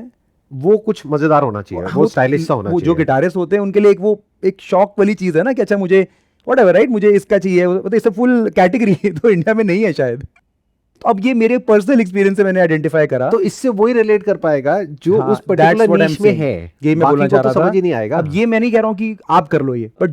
वो कुछ मजेदार होना चाहिए, वो स्टाइलिश सा होना वो चाहिए. जो गिटारिस्ट होते हैं उनके लिए एक वो एक शौक वाली चीज है ना कि अच्छा मुझे व्हाटएवर, राइट, मुझे इसका चाहिए, तो इससे फुल कैटेगरी तो इंडिया में नहीं है शायद. तो अब ये मेरे पर्सनल एक्सपीरियंस से मैंने आइडेंटिफाई करा, तो इससे वही रिलेट कर पाएगा जो हाँ, उस that's what पर्टिकुलर I'm नीश में saying. है. ये मैं बाकी बोलना को चाह तो रहा था. समझ ही नहीं आएगा. अब ये मैं नहीं कह रहा हूँ कि आप कर लो ये, बट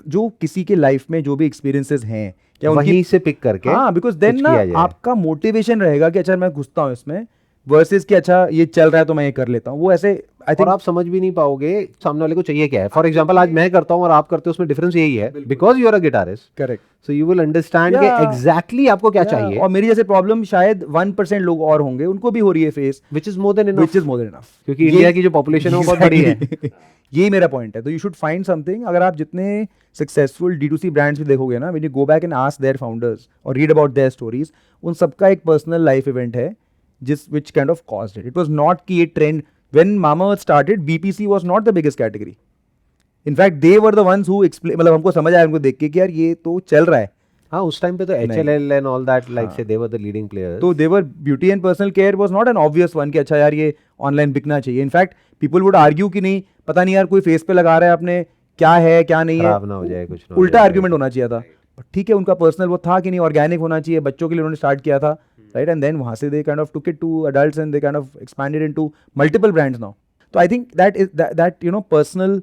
जो किसी के लाइफ में जो भी एक्सपीरियंसेस हैं या उनकी, वहीं से पिक करके हाँ, बिकॉज देन कुछ ना किया जाए. आपका मोटिवेशन रहेगा कि अच्छा मैं घुसता हूँ इसमें, वर्सेस कि अच्छा ये चल रहा है तो मैं ये कर लेता हूँ. वो ऐसे आई और थिंक आप समझ भी नहीं पाओगे सामने वाले को चाहिए क्या है. फॉर एग्जांपल आज मैं करता हूँ और आप करते हो, उसमें डिफरेंस यही है, because you are a guitarist, correct, so you will understand कि Yeah. एग्जैक्टली आपको क्या चाहिए, और मेरी जैसे प्रॉब्लम शायद 1% लोग और होंगे उनको भी हो रही है face, which is more than which enough, is more than enough, क्योंकि इंडिया की जो पॉपुलेशन है वो बहुत बड़ी है. यही मेरा पॉइंट है. तो यू शुड फाइंड समथिंग. अगर आप जितने सक्सेसफुल D2C ब्रांड्स भी देखोगे ना, when you go back and ask their founders और रीड अबाउट देयर स्टोरीज, उन सबका एक पर्सनल लाइफ इवेंट है जिस which kind of caused it. It was not कि ये trend, when Mamaearth started BPC was not the biggest category. In fact they were the ones who explain, मतलब हमको समझ आया उनको देख के कि यार ये तो चल रहा है. हाँ, उस टाइम पे तो HLL and all that, like say they were the leading players. तो there beauty and personal care was not an obvious one कि अच्छा यार ये ऑनलाइन बिकना चाहिए. इनफैक्ट पीपल वुड आर्ग्यू कि नहीं, पता नहीं यार कोई फेस पे लगा रहा है आपने, क्या है क्या नहीं है, खराब ना हो जाए, कुछ ना हो उल्टा जाए. आर्ग्यूमेंट होना चाहिए था. ठीक है, उनका पर्सनल वो था कि नहीं, ऑर्गेनिक होना चाहिए, बच्चों के लिए उन्होंने स्टार्ट किया था, राइट, एंड देन वहां से they kind of took it to adults and they kind of expanded into multiple brands now. तो I think that is that you know personal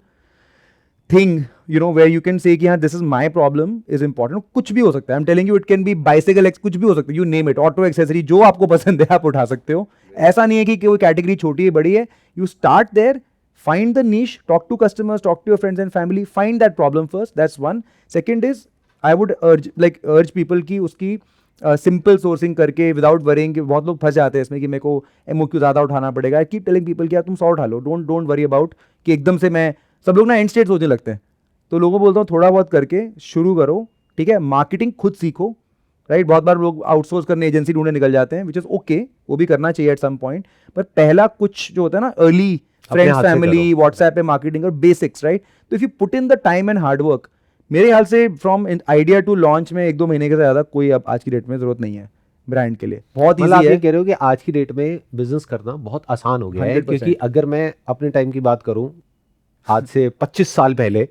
thing, you know, where you can say कि हाँ this is my problem is important. कुछ भी हो सकता है, I am telling you, it can be bicycle, कुछ भी हो सकता है, you name it, auto accessory, जो आपको पसंद है आप उठा सकते हो. ऐसा नहीं है कि कोई कैटेगरी छोटी है बड़ी है. You start there, find the niche, talk to customers, talk to your friends and family, find that problem first. That's one. Second is I would urge people कि उसकी सिंपल सोर्सिंग करके विदाउट वरिंग, कि बहुत लोग फंस जाते हैं इसमें कि मेरे को MOQ ज़्यादा उठाना पड़ेगा. कीप टेलिंग पीपल कि यार तुम 100 उठा लो, डोंट वरी अबाउट कि एकदम से मैं, सब लोग ना एंड स्टेट सोचने लगते हैं. तो लोगों को बोलता हूँ थोड़ा बहुत करके शुरू करो, ठीक है. मार्केटिंग खुद सीखो, राइट. बहुत बार लोग आउटसोर्स करने एजेंसी ढूंढने निकल जाते हैं, विच इज़ ओके, वो भी करना चाहिए एट सम पॉइंट. पर पहला कुछ जो होता है ना, अर्ली फ्रेंड्स, फैमिली, व्हाट्सएप पे मार्केटिंग और बेसिक्स, राइट. तो if you put in the time and hard work, मेरे ख्याल से फ्रॉम आइडिया टू लॉन्च में 1-2 महीने के ज़्यादा कोई अब आज की डेट में जरूरत नहीं है ब्रांड के लिए. बहुत मतलब आप ईजी ये है. कह रहे हो कि आज की डेट में बिजनेस करना बहुत आसान हो गया है, 100%. क्योंकि अगर मैं अपने टाइम की बात करूं, आज से 25 साल पहले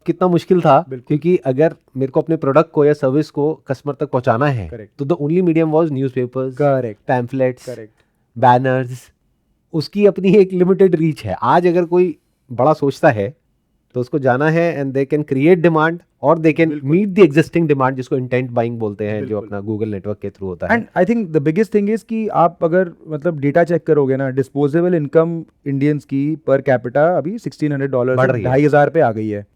कितना मुश्किल था, क्योंकि अगर मेरे को अपने प्रोडक्ट को या सर्विस को कस्टमर तक पहुंचाना है, Correct. तो the only medium was newspapers, correct, pamphlets, correct. Banners. उसकी अपनी एक लिमिटेड रीच है. आज अगर कोई बड़ा सोचता है तो उसको जाना है and they can create demand और they can meet the existing demand, जिसको इंटेंट बाइंग बोलते हैं, जो अपना गूगल नेटवर्क के थ्रू होता है. And I think the biggest thing is कि आप अगर मतलब डेटा चेक करोगे ना, डिस्पोजेबल इनकम इंडियंस की पर कैपिटा अभी $1,600 बढ़ रही है. 2,500 पे आ गई है.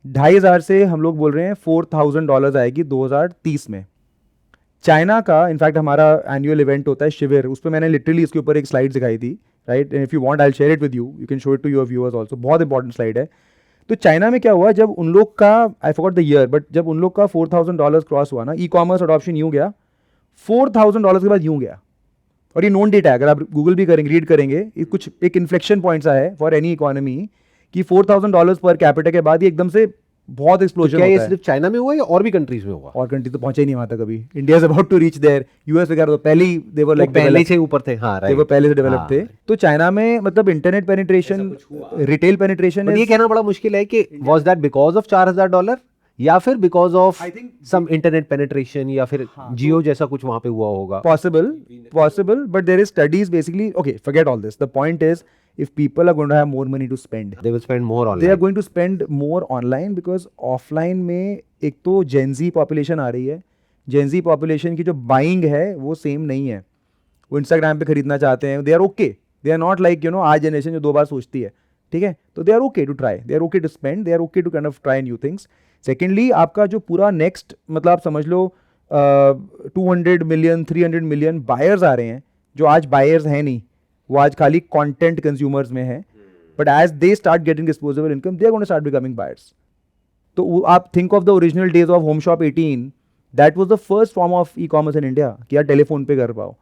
2,500 से हम लोग बोल रहे हैं $4,000 आएगी 2030 में. चाइना का इनफैक्ट हमारा एनुअल इवेंट होता है शिविर, उस पर मैंने लिटरली इसके ऊपर एक स्लाइड दिखाई थी, right. If you want I will share it with you, you can show it to your viewers also. बहुत इंपॉर्टेंट स्लाइड है. तो चाइना में क्या हुआ, जब उन लोग का, I forgot the year, but जब उन लोग का $4,000 क्रॉस हुआ ना, ई कॉमर्स अडॉप्शन यूं गया, $4,000 के बाद यूं गया. और ये नोन डेटा है, अगर आप गूगल भी करेंगे, रीड करेंगे, ये कुछ एक इन्फ्लेक्शन पॉइंट्स है फॉर एनी इकोनॉमी कि $4,000 पर कैपिटा के बाद ये एकदम से बहुत तो एक्सप्लोजन क्या ये होता है। सिर्फ चाइना में हुआ या और भी कंट्रीज में हुआ? और कंट्री तो पहुंचे ही नहीं वहां तक अभी। India is about to reach there, US वगैरह तो पहले ही दे वर वो लाइक पहले से ऊपर थे, हाँ वो राइट। पहले से डेवलप हाँ। थे। तो चाइना में मतलब internet penetration, retail penetration but ये कहना बड़ा मुश्किल है कि वाज दैट बिकॉज ऑफ $4,000 या फिर because of some internet penetration या फिर जियो जैसा कुछ वहां पे हुआ होगा? possible, but there is studies basically. Okay, forget all this. The point is, if people are going to have more money to spend, They will spend more they are online. going to spend more online because offline में एक तो Gen Z population आ रही है। Gen Z population की जो buying है वो same नहीं है। वो Instagram पे खरीदना चाहते हैं, they are okay. They are not like आज जनरेशन जो 2 बार सोचती है, ठीक है? तो they are okay to try, they are okay to spend, they are okay to kind of try new things. Secondly, आपका जो पूरा next मतलब आप समझ लो 200 मिलियन 300 मिलियन बायर्स आ रहे हैं, जो आज बायर्स हैं नहीं, वो आज खाली कंटेंट कंज्यूमर्स में हैं, but as they start getting disposable income they are going to start becoming buyers. तो आप think of the original days of home shop 18, that was the first form of e commerce in India कि यार telephone पे कर पाओ।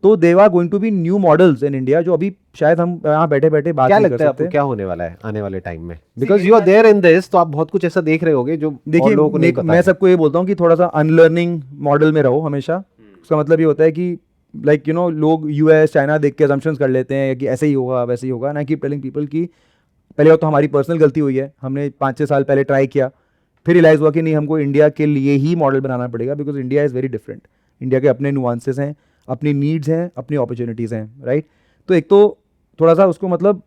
तो they are going to be new models in India जो अभी शायद हम यहाँ बैठे बैठे बात क्या नहीं कर लगता है सकते। आपको क्या होने वाला है आने वाले टाइम में? Because you are there in this, तो आप बहुत कुछ ऐसा देख रहे होगे जो और देखिए लोगों को नहीं पता मैं है। सबको ये बोलता हूँ कि थोड़ा सा अनलर्निंग मॉडल में रहो हमेशा। उसका मतलब ये होता है कि लाइक लोग यूएस चाइना देख के असम्पशंस कर लेते हैं कि ऐसे ही होगा वैसे ही होगा। And I keep telling people कि पहले बात तो हमारी पर्सनल गलती हुई है, हमने 5-6 साल पहले ट्राई किया, फिर रियलाइज़ हुआ कि नहीं हमको इंडिया के लिए ही मॉडल बनाना पड़ेगा because India is very different. India के अपने नुआंसेस हैं, अपनी नीड्स हैं, अपनी अपॉर्चुनिटीज़ हैं, राइट? तो एक तो थोड़ा सा उसको मतलब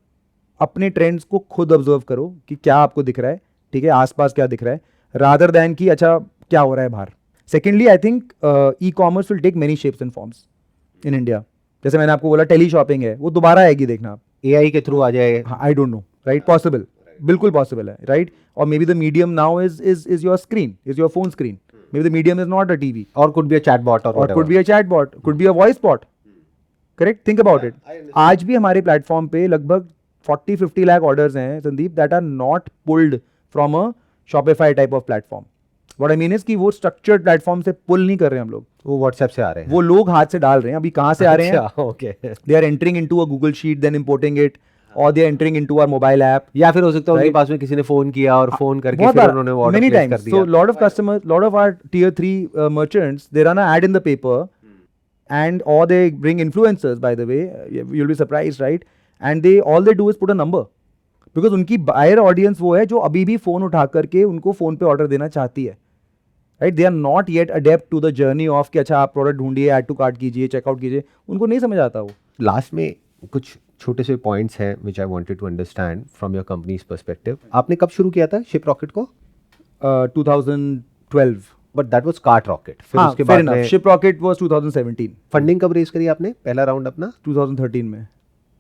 अपने ट्रेंड्स को खुद ऑब्जर्व करो कि क्या आपको दिख रहा है, ठीक है, आसपास क्या दिख रहा है, रादर दैन कि अच्छा क्या हो रहा है बाहर। Secondly I think e commerce will take many shapes and forms in India. जैसे मैंने आपको बोला टेली शॉपिंग है, वो दोबारा आएगी, देखना आप। एआई के थ्रू आ जाए। I don't know, right? Possible, बिल्कुल पॉसिबल है, राइट? और maybe the medium now is your screen, is your phone screen. Maybe the medium is not a TV, और कुड बी अ चैटबॉट और और could be a chatbot, could be a voice bot, correct? Think about it. आज भी हमारे platform पे लगभग 40-50 lakh orders हैं Sandeep that are not pulled from a Shopify type of platform. What I mean is कि वो स्ट्रक्चर्ड प्लेटफॉर्म से पुल नहीं कर रहे हैं हम लोग, वो व्हाट्सएप से आ रहे हैं। वो लोग हाथ से डाल रहे हैं। अभी कहाँ से आ रहे हैं? Okay. They are entering into a Google sheet then importing it, और they are entering into our mobile app. या फिर हो सकता है उनके Right. पास में किसी ने फोन किया और फोन करके बहुत फिर बार, उन्होंने ऑर्डर many प्लेस times. कर दिया। So lot of customers, lot of our tier 3 merchants, they run an ad in the paper, and or they bring influencers. By the way, you'll be surprised, right? And all they do is put a number, because उनकी buyer audience वो है जो अभी भी phone उठा करके उनको phone पे ऑर्डर देना चाहती है, right? They are not yet adept to the journey of कि अच्छा आप प्रोडक्ट ढूंढिए, ऐड टू कार्ट कीजिए, चेकआउट कीजिए, उनको नहीं समझ आता वो। लास्ट में कुछ छोटे से पॉइंट्स हैं which I wanted to understand from your company's perspective. आपने कब शुरू किया था शिप रॉकेट को? 2012। But that was Kartrocket. फिर हाँ, उसके fair बाद enough. में Ship Rocket was 2017, फंडिंग कब रेज करी आपने पहला राउंड अपना? 2013 में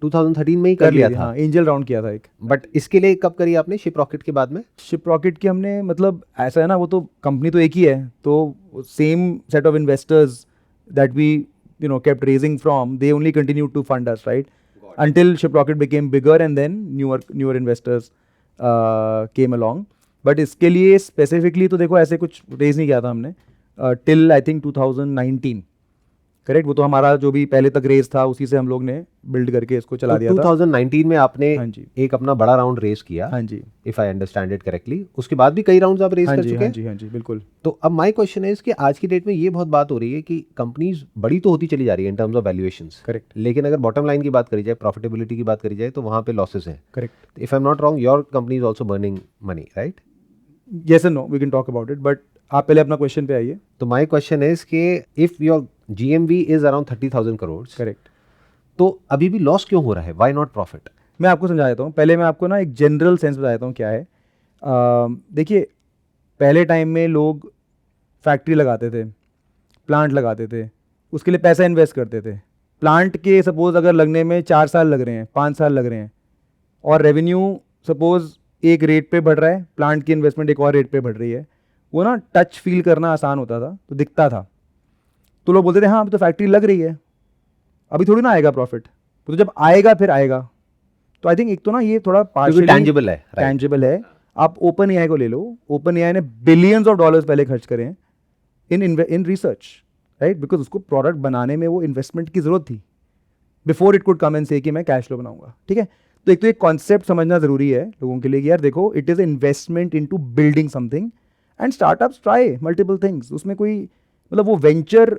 2013 में ही कर लिया था। हाँ, एंजल राउंड किया था एक। बट इसके लिए कब करी आपने शिप रॉकेट के बाद में? शिप रॉकेट की हमने मतलब ऐसा है ना, वो तो कंपनी तो एक ही है, तो same set of investors that we kept raising from, they only continued to fund us, right? Until Ship Rocket became bigger and then newer investors came along. But इसके लिए specifically तो देखो ऐसे कुछ रेज नहीं किया था हमने till I think 2019, करेक्ट? वो तो हमारा जो भी पहले तक रेस था उसी से हम लोग ने बिल्ड करके इसको चला दिया था। 2019 में आपने हाँ जी। एक अपना बड़ा राउंड रेस किया, हाँ जी, if I understand it correctly. उसके बाद भी कई राउंड्स आप रेस हाँ कर जी, चुके हाँ हैं। जी, हाँ जी, बिल्कुल। तो अब माय क्वेश्चन है कि आज की डेट में ये बहुत बात हो रही है कि कंपनीज बड़ी तो होती चली जा रही है in terms of valuations, correct, लेकिन अगर बॉटम लाइन की बात करी जाए, प्रॉफिटेबिलिटी की बात करी जाए, तो वहाँ पे लॉसेस हैं। Correct. If I am not wrong, your company is also burning money, right? Yes and no, we can talk about it, but आप पहले अपना क्वेश्चन पे आइए। तो माय क्वेश्चन इज कि if your GMV is around 30,000 crore, correct. तो अभी भी लॉस क्यों हो रहा है? Why not profit? मैं आपको समझा देता हूँ। पहले मैं आपको ना एक जनरल सेंस बता देता हूँ क्या है। देखिए, पहले टाइम में लोग फैक्ट्री लगाते थे, प्लांट लगाते थे, उसके लिए पैसा इन्वेस्ट करते थे। प्लांट के सपोज अगर लगने में 4 साल लग रहे हैं, 5 साल लग रहे हैं, और रेवेन्यू सपोज एक रेट पे बढ़ रहा है, प्लांट की इन्वेस्टमेंट एक और रेट पे बढ़ रही है, वो ना टच फील करना आसान होता था, तो दिखता था। तो लोग बोलते थे हाँ अभी तो फैक्ट्री लग रही है, अभी थोड़ी ना आएगा प्रॉफिट, तो जब आएगा फिर आएगा। तो आई थिंक एक तो ना ये थोड़ा पार्शियली टैंजिबल है, right? टैंजिबल है। आप ओपन एआई को ले लो, ओपन एआई ने बिलियंस ऑफ डॉलर्स पहले खर्च करे इन रिसर्च, राइट? बिकॉज उसको प्रोडक्ट बनाने में वो इन्वेस्टमेंट की जरूरत थी। Before it could come and से कि मैं कैश फ्लो बनाऊंगा, ठीक है। तो एक तो एक कॉन्सेप्ट समझना जरूरी है लोगों के लिए कि यार देखो, it is investment into building something, and startups try multiple things. उसमें कोई मतलब वो वेंचर,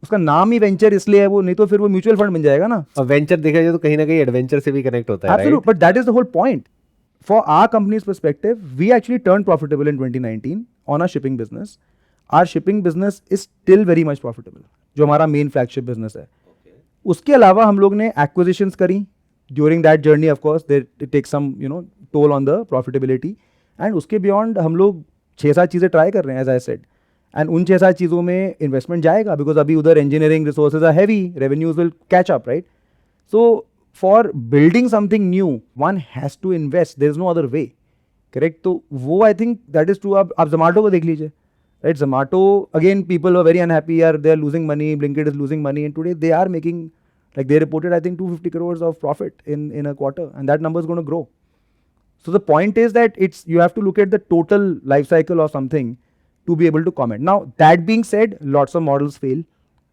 उसका नाम ही वेंचर इसलिए है वो, नहीं तो फिर वो म्यूचुअल फंड बन जाएगा ना। और वेंचर देखा जाए तो कहीं ना कहीं एडवेंचर से भी कनेक्ट होता है, Absolutely, but that is the whole point. For our company's perspective, we actually turned profitable in 2019 on our shipping business. Our shipping business is still very much profitable, जो हमारा मेन फ्लैगशिप बिजनेस है। उसके अलावा हम लोग ने acquisitions करी during that journey, of course they take some toll on the profitability, and उसके बियॉन्ड हम लोग 6-7 चीज़ें ट्राई कर रहे हैं एज आई सेड, एंड उन 6-7 चीज़ों में इन्वेस्टमेंट जाएगा बिकॉज अभी उधर engineering resources are heavy, revenues will catch up, right. So for building something new one has to invest, there is no other way, correct. तो वो I think that is true. आप जोमेटो को देख लीजिए, right. Zomato again people are very unhappy, यार they are losing money, Blinkit is losing money, and today they are making, like they reported I think 250 crores of profit in a quarter, and that number is going to grow. So the point is that you have to look at the total life cycle of something to be able to comment. Now that being said, lots of models fail,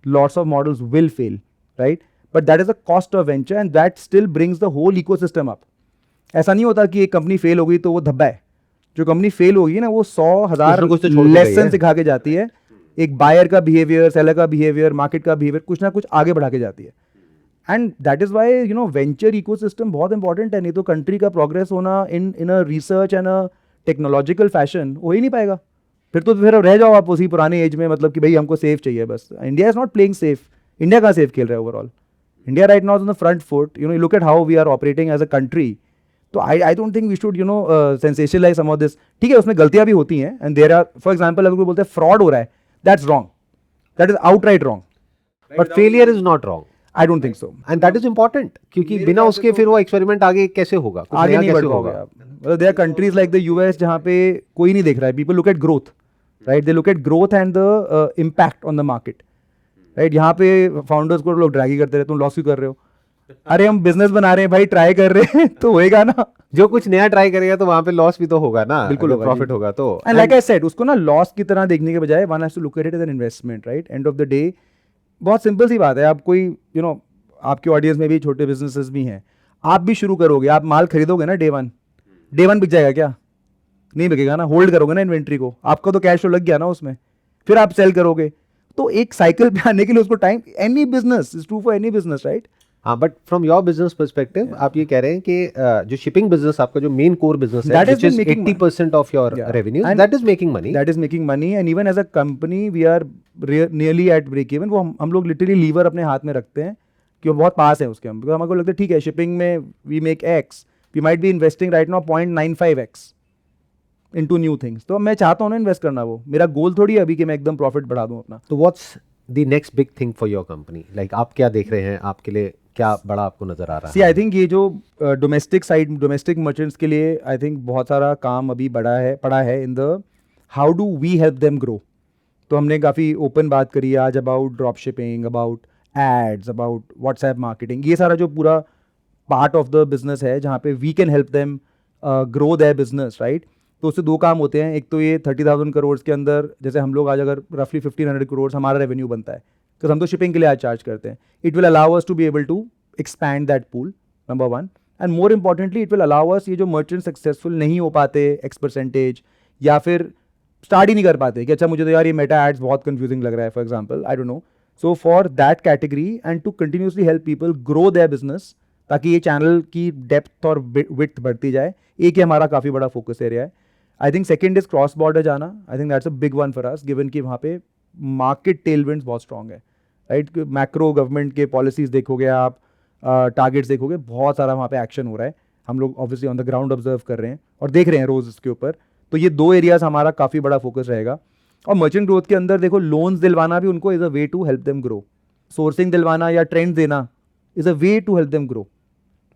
lots of models will fail, right? But that is a cost of venture, and that still brings the whole ecosystem up. ऐसा नहीं होता कि एक company fail हो गई तो वो धब्बा है। जो कंपनी फेल होगी ना वो 100,000 लेसन सिखा के जाती है, एक बायर का बिहेवियर, सेलर का बिहेवियर, मार्केट का बिहेवियर, कुछ ना कुछ आगे बढ़ा के जाती है। And that is why venture ecosystem बहुत इंपॉर्टेंट है। नहीं तो कंट्री का प्रोग्रेस होना in a research and a technological fashion हो ही नहीं पाएगा। फिर रह जाओ आप उसी पुराने एज में, मतलब कि भाई हमको सेफ चाहिए बस। India is not playing safe. India कहाँ सेफ खेल रहा है overall? India right now is on the front foot. You look at how we are operating as a country. तो I don't think we should sensationalise some of this. ठीक है, उसमें गलतियां भी होती हैं, and there are, for example अगर कोई बोलते हैं फ्रॉड हो रहा है, that's wrong, that is outright wrong. But failure is not wrong. I don't think so, and that is important, क्योंकि बिना उसके फिर वो एक्सपेरिमेंट आगे कैसे होगा, कुछ आगे नया नहीं बढ़ कैसे पाओगे होगा? आप। मतलब there are countries like the US जहाँ पे कोई नहीं देख रहा है, people look at growth, right. They look at growth and the impact on the market, right. यहाँ पे फाउंडर्स को लोग ड्रैगी करते रहे, तुम लॉस क्यों कर रहे हो? अरे हम बिजनेस बना रहे हैं भाई, ट्राई कर रहे हैं तो होएगा ना। जो कुछ नया ट्राई करेगा तो वहां पे लॉस भी तो होगा ना, बिल्कुल होगा, प्रॉफिट होगा तो। एंड लाइक आई सेड, उसको ना लॉस की तरह देखने के बजाय one has to look at it as an investment, right. End of the day बहुत सिंपल सी बात है। आप कोई आपके ऑडियंस में भी छोटे बिजनेसेस भी हैं, आप भी शुरू करोगे, आप माल खरीदोगे ना, डे वन बिक जाएगा क्या? नहीं बिकेगा ना। होल्ड करोगे ना इन्वेंट्री को, आपका तो कैश फ्लो लग गया ना उसमें, फिर आप सेल करोगे। तो एक साइकिल पे आने के लिए उसको time, any business is true for any business, right. हाँ, but from your business perspective आप ये कह रहे हैं कि जो शिपिंग बिजनेस आपका जो मेन कोर बिजनेस है, That has which is been making 80% of your revenue, And that is making money. That is making money, and even as a company we are nearly at break even. वो हम लोग literally liver अपने हाथ में रखते हैं कि वो बहुत पास है उसके हम, because हमको लगता है ठीक है शिपिंग में we make x, we might be investing right now 0.95x into new things. तो मैं चाहता हूँ ना इन्वेस्ट करना, वो मेरा गोल थोड़ी है अभी कि मैं एकदम प्रॉफिट बढ़ा दूँ अपना। तो what's the next big thing for your company? Like आप क्या देख रहे हैं, आपके लिए क्या बड़ा आपको नजर आ रहा सी आई थिंक ये जो डोमेस्टिक साइड, डोमेस्टिक मर्चेंट्स के लिए आई थिंक बहुत सारा काम अभी पड़ा है in the how do we help them grow. तो हमने काफ़ी ओपन बात करी आज about drop shipping, about ads, about WhatsApp marketing, ये सारा जो पूरा पार्ट ऑफ द बिजनेस है जहाँ पे we can help them grow their business, right. तो उससे दो काम होते हैं। एक तो ये 30,000 करोड़ के अंदर, जैसे हम लोग आज अगर रफली 1,500 करोड़ हमारा रेवेन्यू बनता है, बिकॉज हम तो शिपिंग के लिए आज चार्ज करते हैं, it will allow us to be able to expand that pool, number one. And more importantly it will allow us, ये जो मर्चेंट सक्सेसफुल नहीं हो पाते X% या फिर स्टार्ट ही नहीं कर पाते कि अच्छा मुझे तो यार ये मेटा एड्स बहुत कंफ्यूजिंग लग रहा है, for example, I don't know. So for that category and to continuously help people grow their business, ताकि ये चैनल की डेप्थ और विड्थ बढ़ती जाए, एक ही हमारा काफ़ी बड़ा फोकस एरिया है। I think second is cross border जाना। I think that's a big one for us, given कि वहाँ पे मार्केट टेलविंड्स बहुत स्ट्रॉन्ग है, राइट। मैक्रो गवर्नमेंट के पॉलिसीज देखोगे आप, टारगेट्स देखोगे, बहुत सारा वहाँ पे एक्शन हो रहा है। हम लोग obviously on the ground observe कर रहे हैं और देख रहे हैं रोज इसके ऊपर। तो ये दो एरियाज हमारा काफ़ी बड़ा फोकस रहेगा। और मर्चेंट ग्रोथ के अंदर देखो, लोन्स दिलवाना भी उनको is a way to help them grow, sourcing दिलवाना या ट्रेंड देना is a way to help them grow.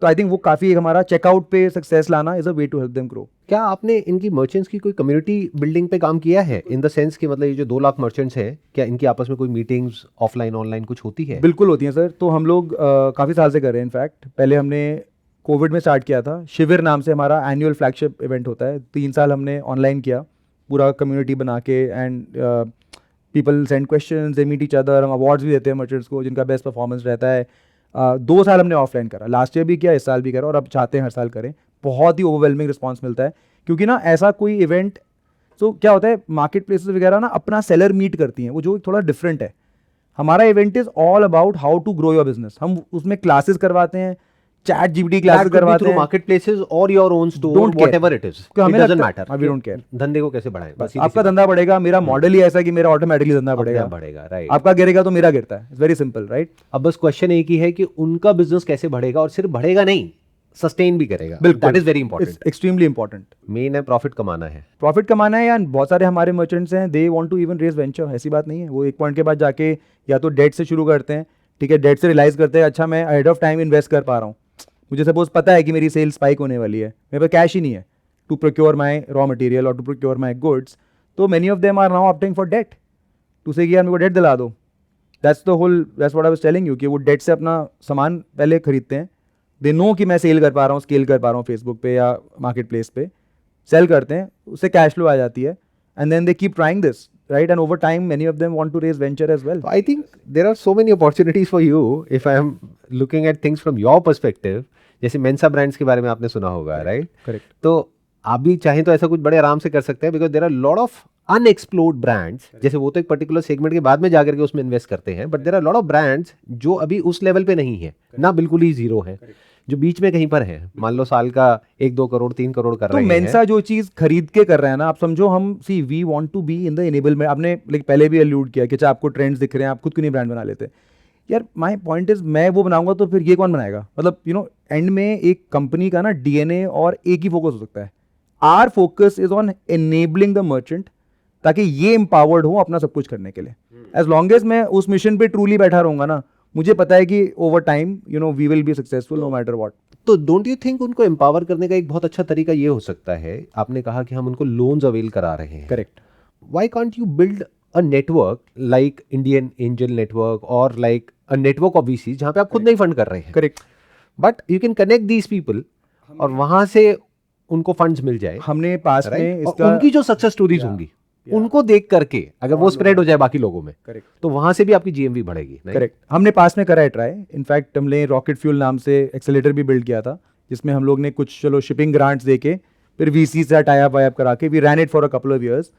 तो आई थिंक वो काफ़ी एक हमारा चेकआउट पे सक्सेस लाना is a way to help them grow. क्या आपने इनकी मर्चेंट्स की कोई कम्युनिटी बिल्डिंग पे काम किया है, इन द सेंस कि मतलब ये जो 2 लाख मर्चेंट्स हैं, क्या इनकी आपस में कोई मीटिंग्स ऑफलाइन ऑनलाइन कुछ होती है? बिल्कुल होती हैं सर। तो हम लोग काफ़ी साल से कर रहे हैं। इनफैक्ट पहले हमने कोविड में स्टार्ट किया था, शिविर नाम से हमारा एनुअल फ्लैगशिप इवेंट होता है। 3 साल हमने ऑनलाइन किया, पूरा कम्युनिटी बना के, and people send question, they meet each other. हम अवार्ड्स भी देते हैं मर्चेंट्स को जिनका बेस्ट परफॉर्मेंस रहता है। 2 साल हमने ऑफलाइन करा, लास्ट ईयर भी किया, इस साल भी करा, और अब चाहते हैं हर साल करें। बहुत ही ओवरवेलमिंग रिस्पॉन्स मिलता है, क्योंकि ना ऐसा कोई इवेंट, तो क्या होता है मार्केट प्लेसेस वगैरह ना अपना सेलर मीट करती हैं, वो जो थोड़ा डिफरेंट है। हमारा event is all about how to grow your business. हम उसमें क्लासेस करवाते हैं, चैट जीपीटी क्लासेस करवाते हैं, marketplaces or your own store, Don't care. whatever it is, क्योंकि it हमें doesn't लगता है, matter। we don't care। धंधे को कैसे बढ़ाएं, बस आपका धंधा बढ़ेगा, मेरा मॉडल ही ऐसा है कि मेरा ऑटोमेटिकली धंधा बढ़ेगा, राइट। आपका गिरेगा तो मेरा गिरता है, इट्स वेरी सिंपल, राइट। अब बस क्वेश्चन एक ही है कि उनका बिजनेस कैसे बढ़ेगा, और सिर्फ बढ़ेगा नहीं, सस्टेन भी करेगा। बिल्कुल, that is very important, it's extremely important. Main है प्रॉफिट कमाना है। प्रॉफिट कमाना है, या बहुत सारे हमारे मर्चेंट्स हैं, they want to even raise venture, ऐसी बात नहीं है। वो एक पॉइंट के बाद जाके या तो डेट से शुरू करते हैं, ठीक है, डेट से रियलाइज करते हैं अच्छा मैं अहेड ऑफ टाइम इन्वेस्ट कर पा रहा हूँ, मुझे सपोज पता है कि मेरी सेल स्पाइक होने वाली है, मेरे पास कैश ही नहीं है to procure my raw material और टू प्रोक्योर माई गुड्स, तो many of them are now opting for debt, to say कि यार मेरे को डेट दिला दो। That's what I was telling you, कि वो डेट से अपना सामान पहले खरीदते हैं, दे नो कि मैं सेल कर पा रहा हूँ, स्केल कर पा रहा हूँ फेसबुक पे या मार्केट प्लेस पे, सेल करते हैं, उससे कैश फ्लो आ जाती है, and then they keep trying this, right? And over time, many of them want to raise venture as well. I think there are so many opportunities for you if I am looking at things from your perspective. जैसे Mensa brands के बारे में आपने सुना होगा, right? Correct. तो आप भी चाहें तो ऐसा कुछ बड़े आराम से कर सकते हैं, because there are lot of unexplored brands. जैसे वो तो एक पर्टिकुलर सेगमेंट के बाद में जाकर के उसमें इन्वेस्ट करते हैं, but there are lot of brands जो अभी उस लेवल पे नहीं है, ना बिल्कुल ही जीरो है, जो बीच में कहीं पर है, मान लो साल का 1-2 करोड़ 3 करोड़ कर तो रहे हैं। मेंसा जो चीज खरीद के कर रहे हैं ना, आप समझो, हम see we want to be in the enablement. आपने लाइक पहले भी अलूड किया कि आपको ट्रेंड्स दिख रहे हैं, आप खुद क्यों नहीं ब्रांड बना लेते? यार माय पॉइंट इज, मैं वो बनाऊंगा तो फिर ये कौन बनाएगा? मतलब यू नो, एंड में एक कंपनी का ना डीएनए और एक ही फोकस हो सकता है। Our focus is on enabling the merchant, ताकि ये एम्पावर्ड हो अपना सब कुछ करने के लिए। एज लॉन्ग एज मैं उस मिशन पे ट्रूली बैठा रहूंगा ना, मुझे पता है कि over time you know we will be successful no matter what. तो डोंट यू थिंक उनको एम्पावर करने का एक बहुत अच्छा तरीका ये हो सकता है, आपने कहा कि हम उनको लोन्स अवेल करा रहे हैं, correct, why can't you build a network like Indian angel network और like a network of VC, जहां पे आप खुद नहीं फंड कर रहे हैं, correct, but you can connect these people और वहां से उनको फंड्स मिल जाए। हमने पास में और इसका उनकी जो सक्सेस स्टोरीज होंगी उनको देख करके अगर वो स्प्रेड हो जाए बाकी लोगों में, करेक्ट, तो वहां से भी आपकी जीएमवी बढ़ेगी। करेक्ट, हमने पास में करा है ट्राई। इनफैक्ट हमने रॉकेट फ्यूल नाम से एक्सेलेरेटर भी बिल्ड किया था, जिसमें हम लोग ने कुछ चलो शिपिंग ग्रांट्स देके फिर वीसी से टाई अप करा के we ran it for a couple of years,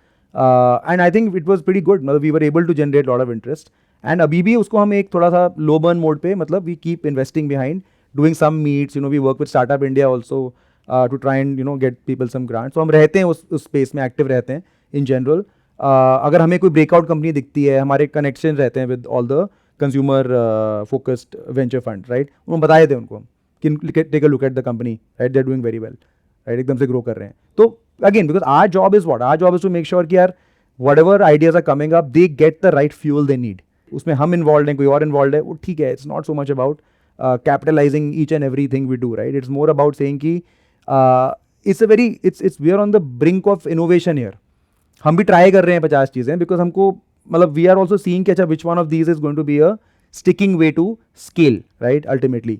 and I think it was pretty good. मतलब we were able to generate lot of interest, and अभी भी उसको हम एक थोड़ा सा लो बर्न मोड पे, मतलब we keep investing behind, doing some meets, you know we work with startup India also to try and you know get people some grants. तो हम रहते हैं उस स्पेस में, एक्टिव रहते हैं इन जनरल। अगर हमें कोई ब्रेकआउट कंपनी दिखती है, हमारे कनेक्शन रहते हैं with all the consumer focused venture fund, right, उन्होंने बता देते हैं उनको कि take a look at the company, right, they are doing very well, right, एकदम से ग्रो कर रहे हैं। तो again because our job is what, our job is to make sure कि यार whatever ideas are coming up they get the right fuel they need. उसमें हम इन्वॉल्व हैं, कोई और इन्वॉल्व है, वो ठीक है, it's not so much about capitalising each and every thing we do, right, it's more about saying कि it's we are on the brink of innovation here. हम भी ट्राई कर रहे हैं 50 चीज़ें, बिकॉज हमको मतलब वी आर ऑल्सो सीइंग कि अच्छा which one of these is going to be a sticking way to scale, right, ultimately.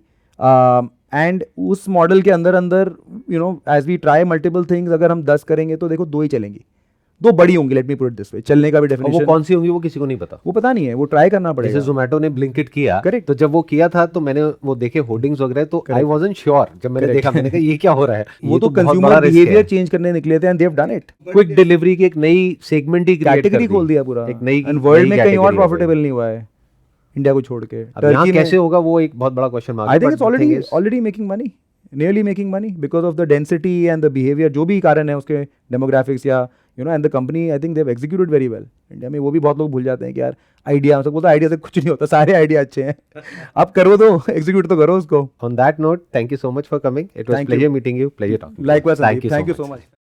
And उस मॉडल के अंदर अंदर you know as we try multiple things, अगर हम 10 करेंगे तो देखो 2 ही चलेंगी, 2 बड़ी होंगी, let me put it this way. चलने का भी और वो डेफिनेशन कौन सी होंगी वो किसी को नहीं पता, वो पता नहीं है, वो ट्राई करना जैसे पड़ेगा। जोमेटो ने ब्लिंकिट किया, Correct. तो जब वो किया था तो मैंने वो देखे होर्डिंग्स वगैरह, तो आई वाजंट श्योर, जब मैंने देखा मैंने कहा ये क्या हो रहा है, वो तो कंज्यूमर बिहेवियर चेंज करने निकले थे, and they have done it. Quick delivery की एक नई सेगमेंट ही create कैटेगरी कर दी। खोल दिया पूरा, एक नई एंड वर्ल्ड में कहीं और category हो गई। प्रॉफिटेबल नहीं हुआ है इंडिया को छोड़ के। अब यहाँ टर्की में कैसे होगा वो एक बहुत बड़ा क्वेश्चन मार्क है। I think but it's the thing is- already making money, nearly making money because of the density and the behavior, जो भी कारण है उसके demographics या you know, and the company I think they've executed very well। India में वो भी बहुत लोग भूल जाते हैं कि यार आइडिया, मतलब बोलता आइडिया से कुछ नहीं होता, सारे आइडिया अच्छे हैं, आप करो तो एग्जीक्यूट तो करो उसको। On that note, thank you so much for coming. It was Thank you. pleasure meeting you. Pleasure talking. Likewise, Thank you thank you so so much. much।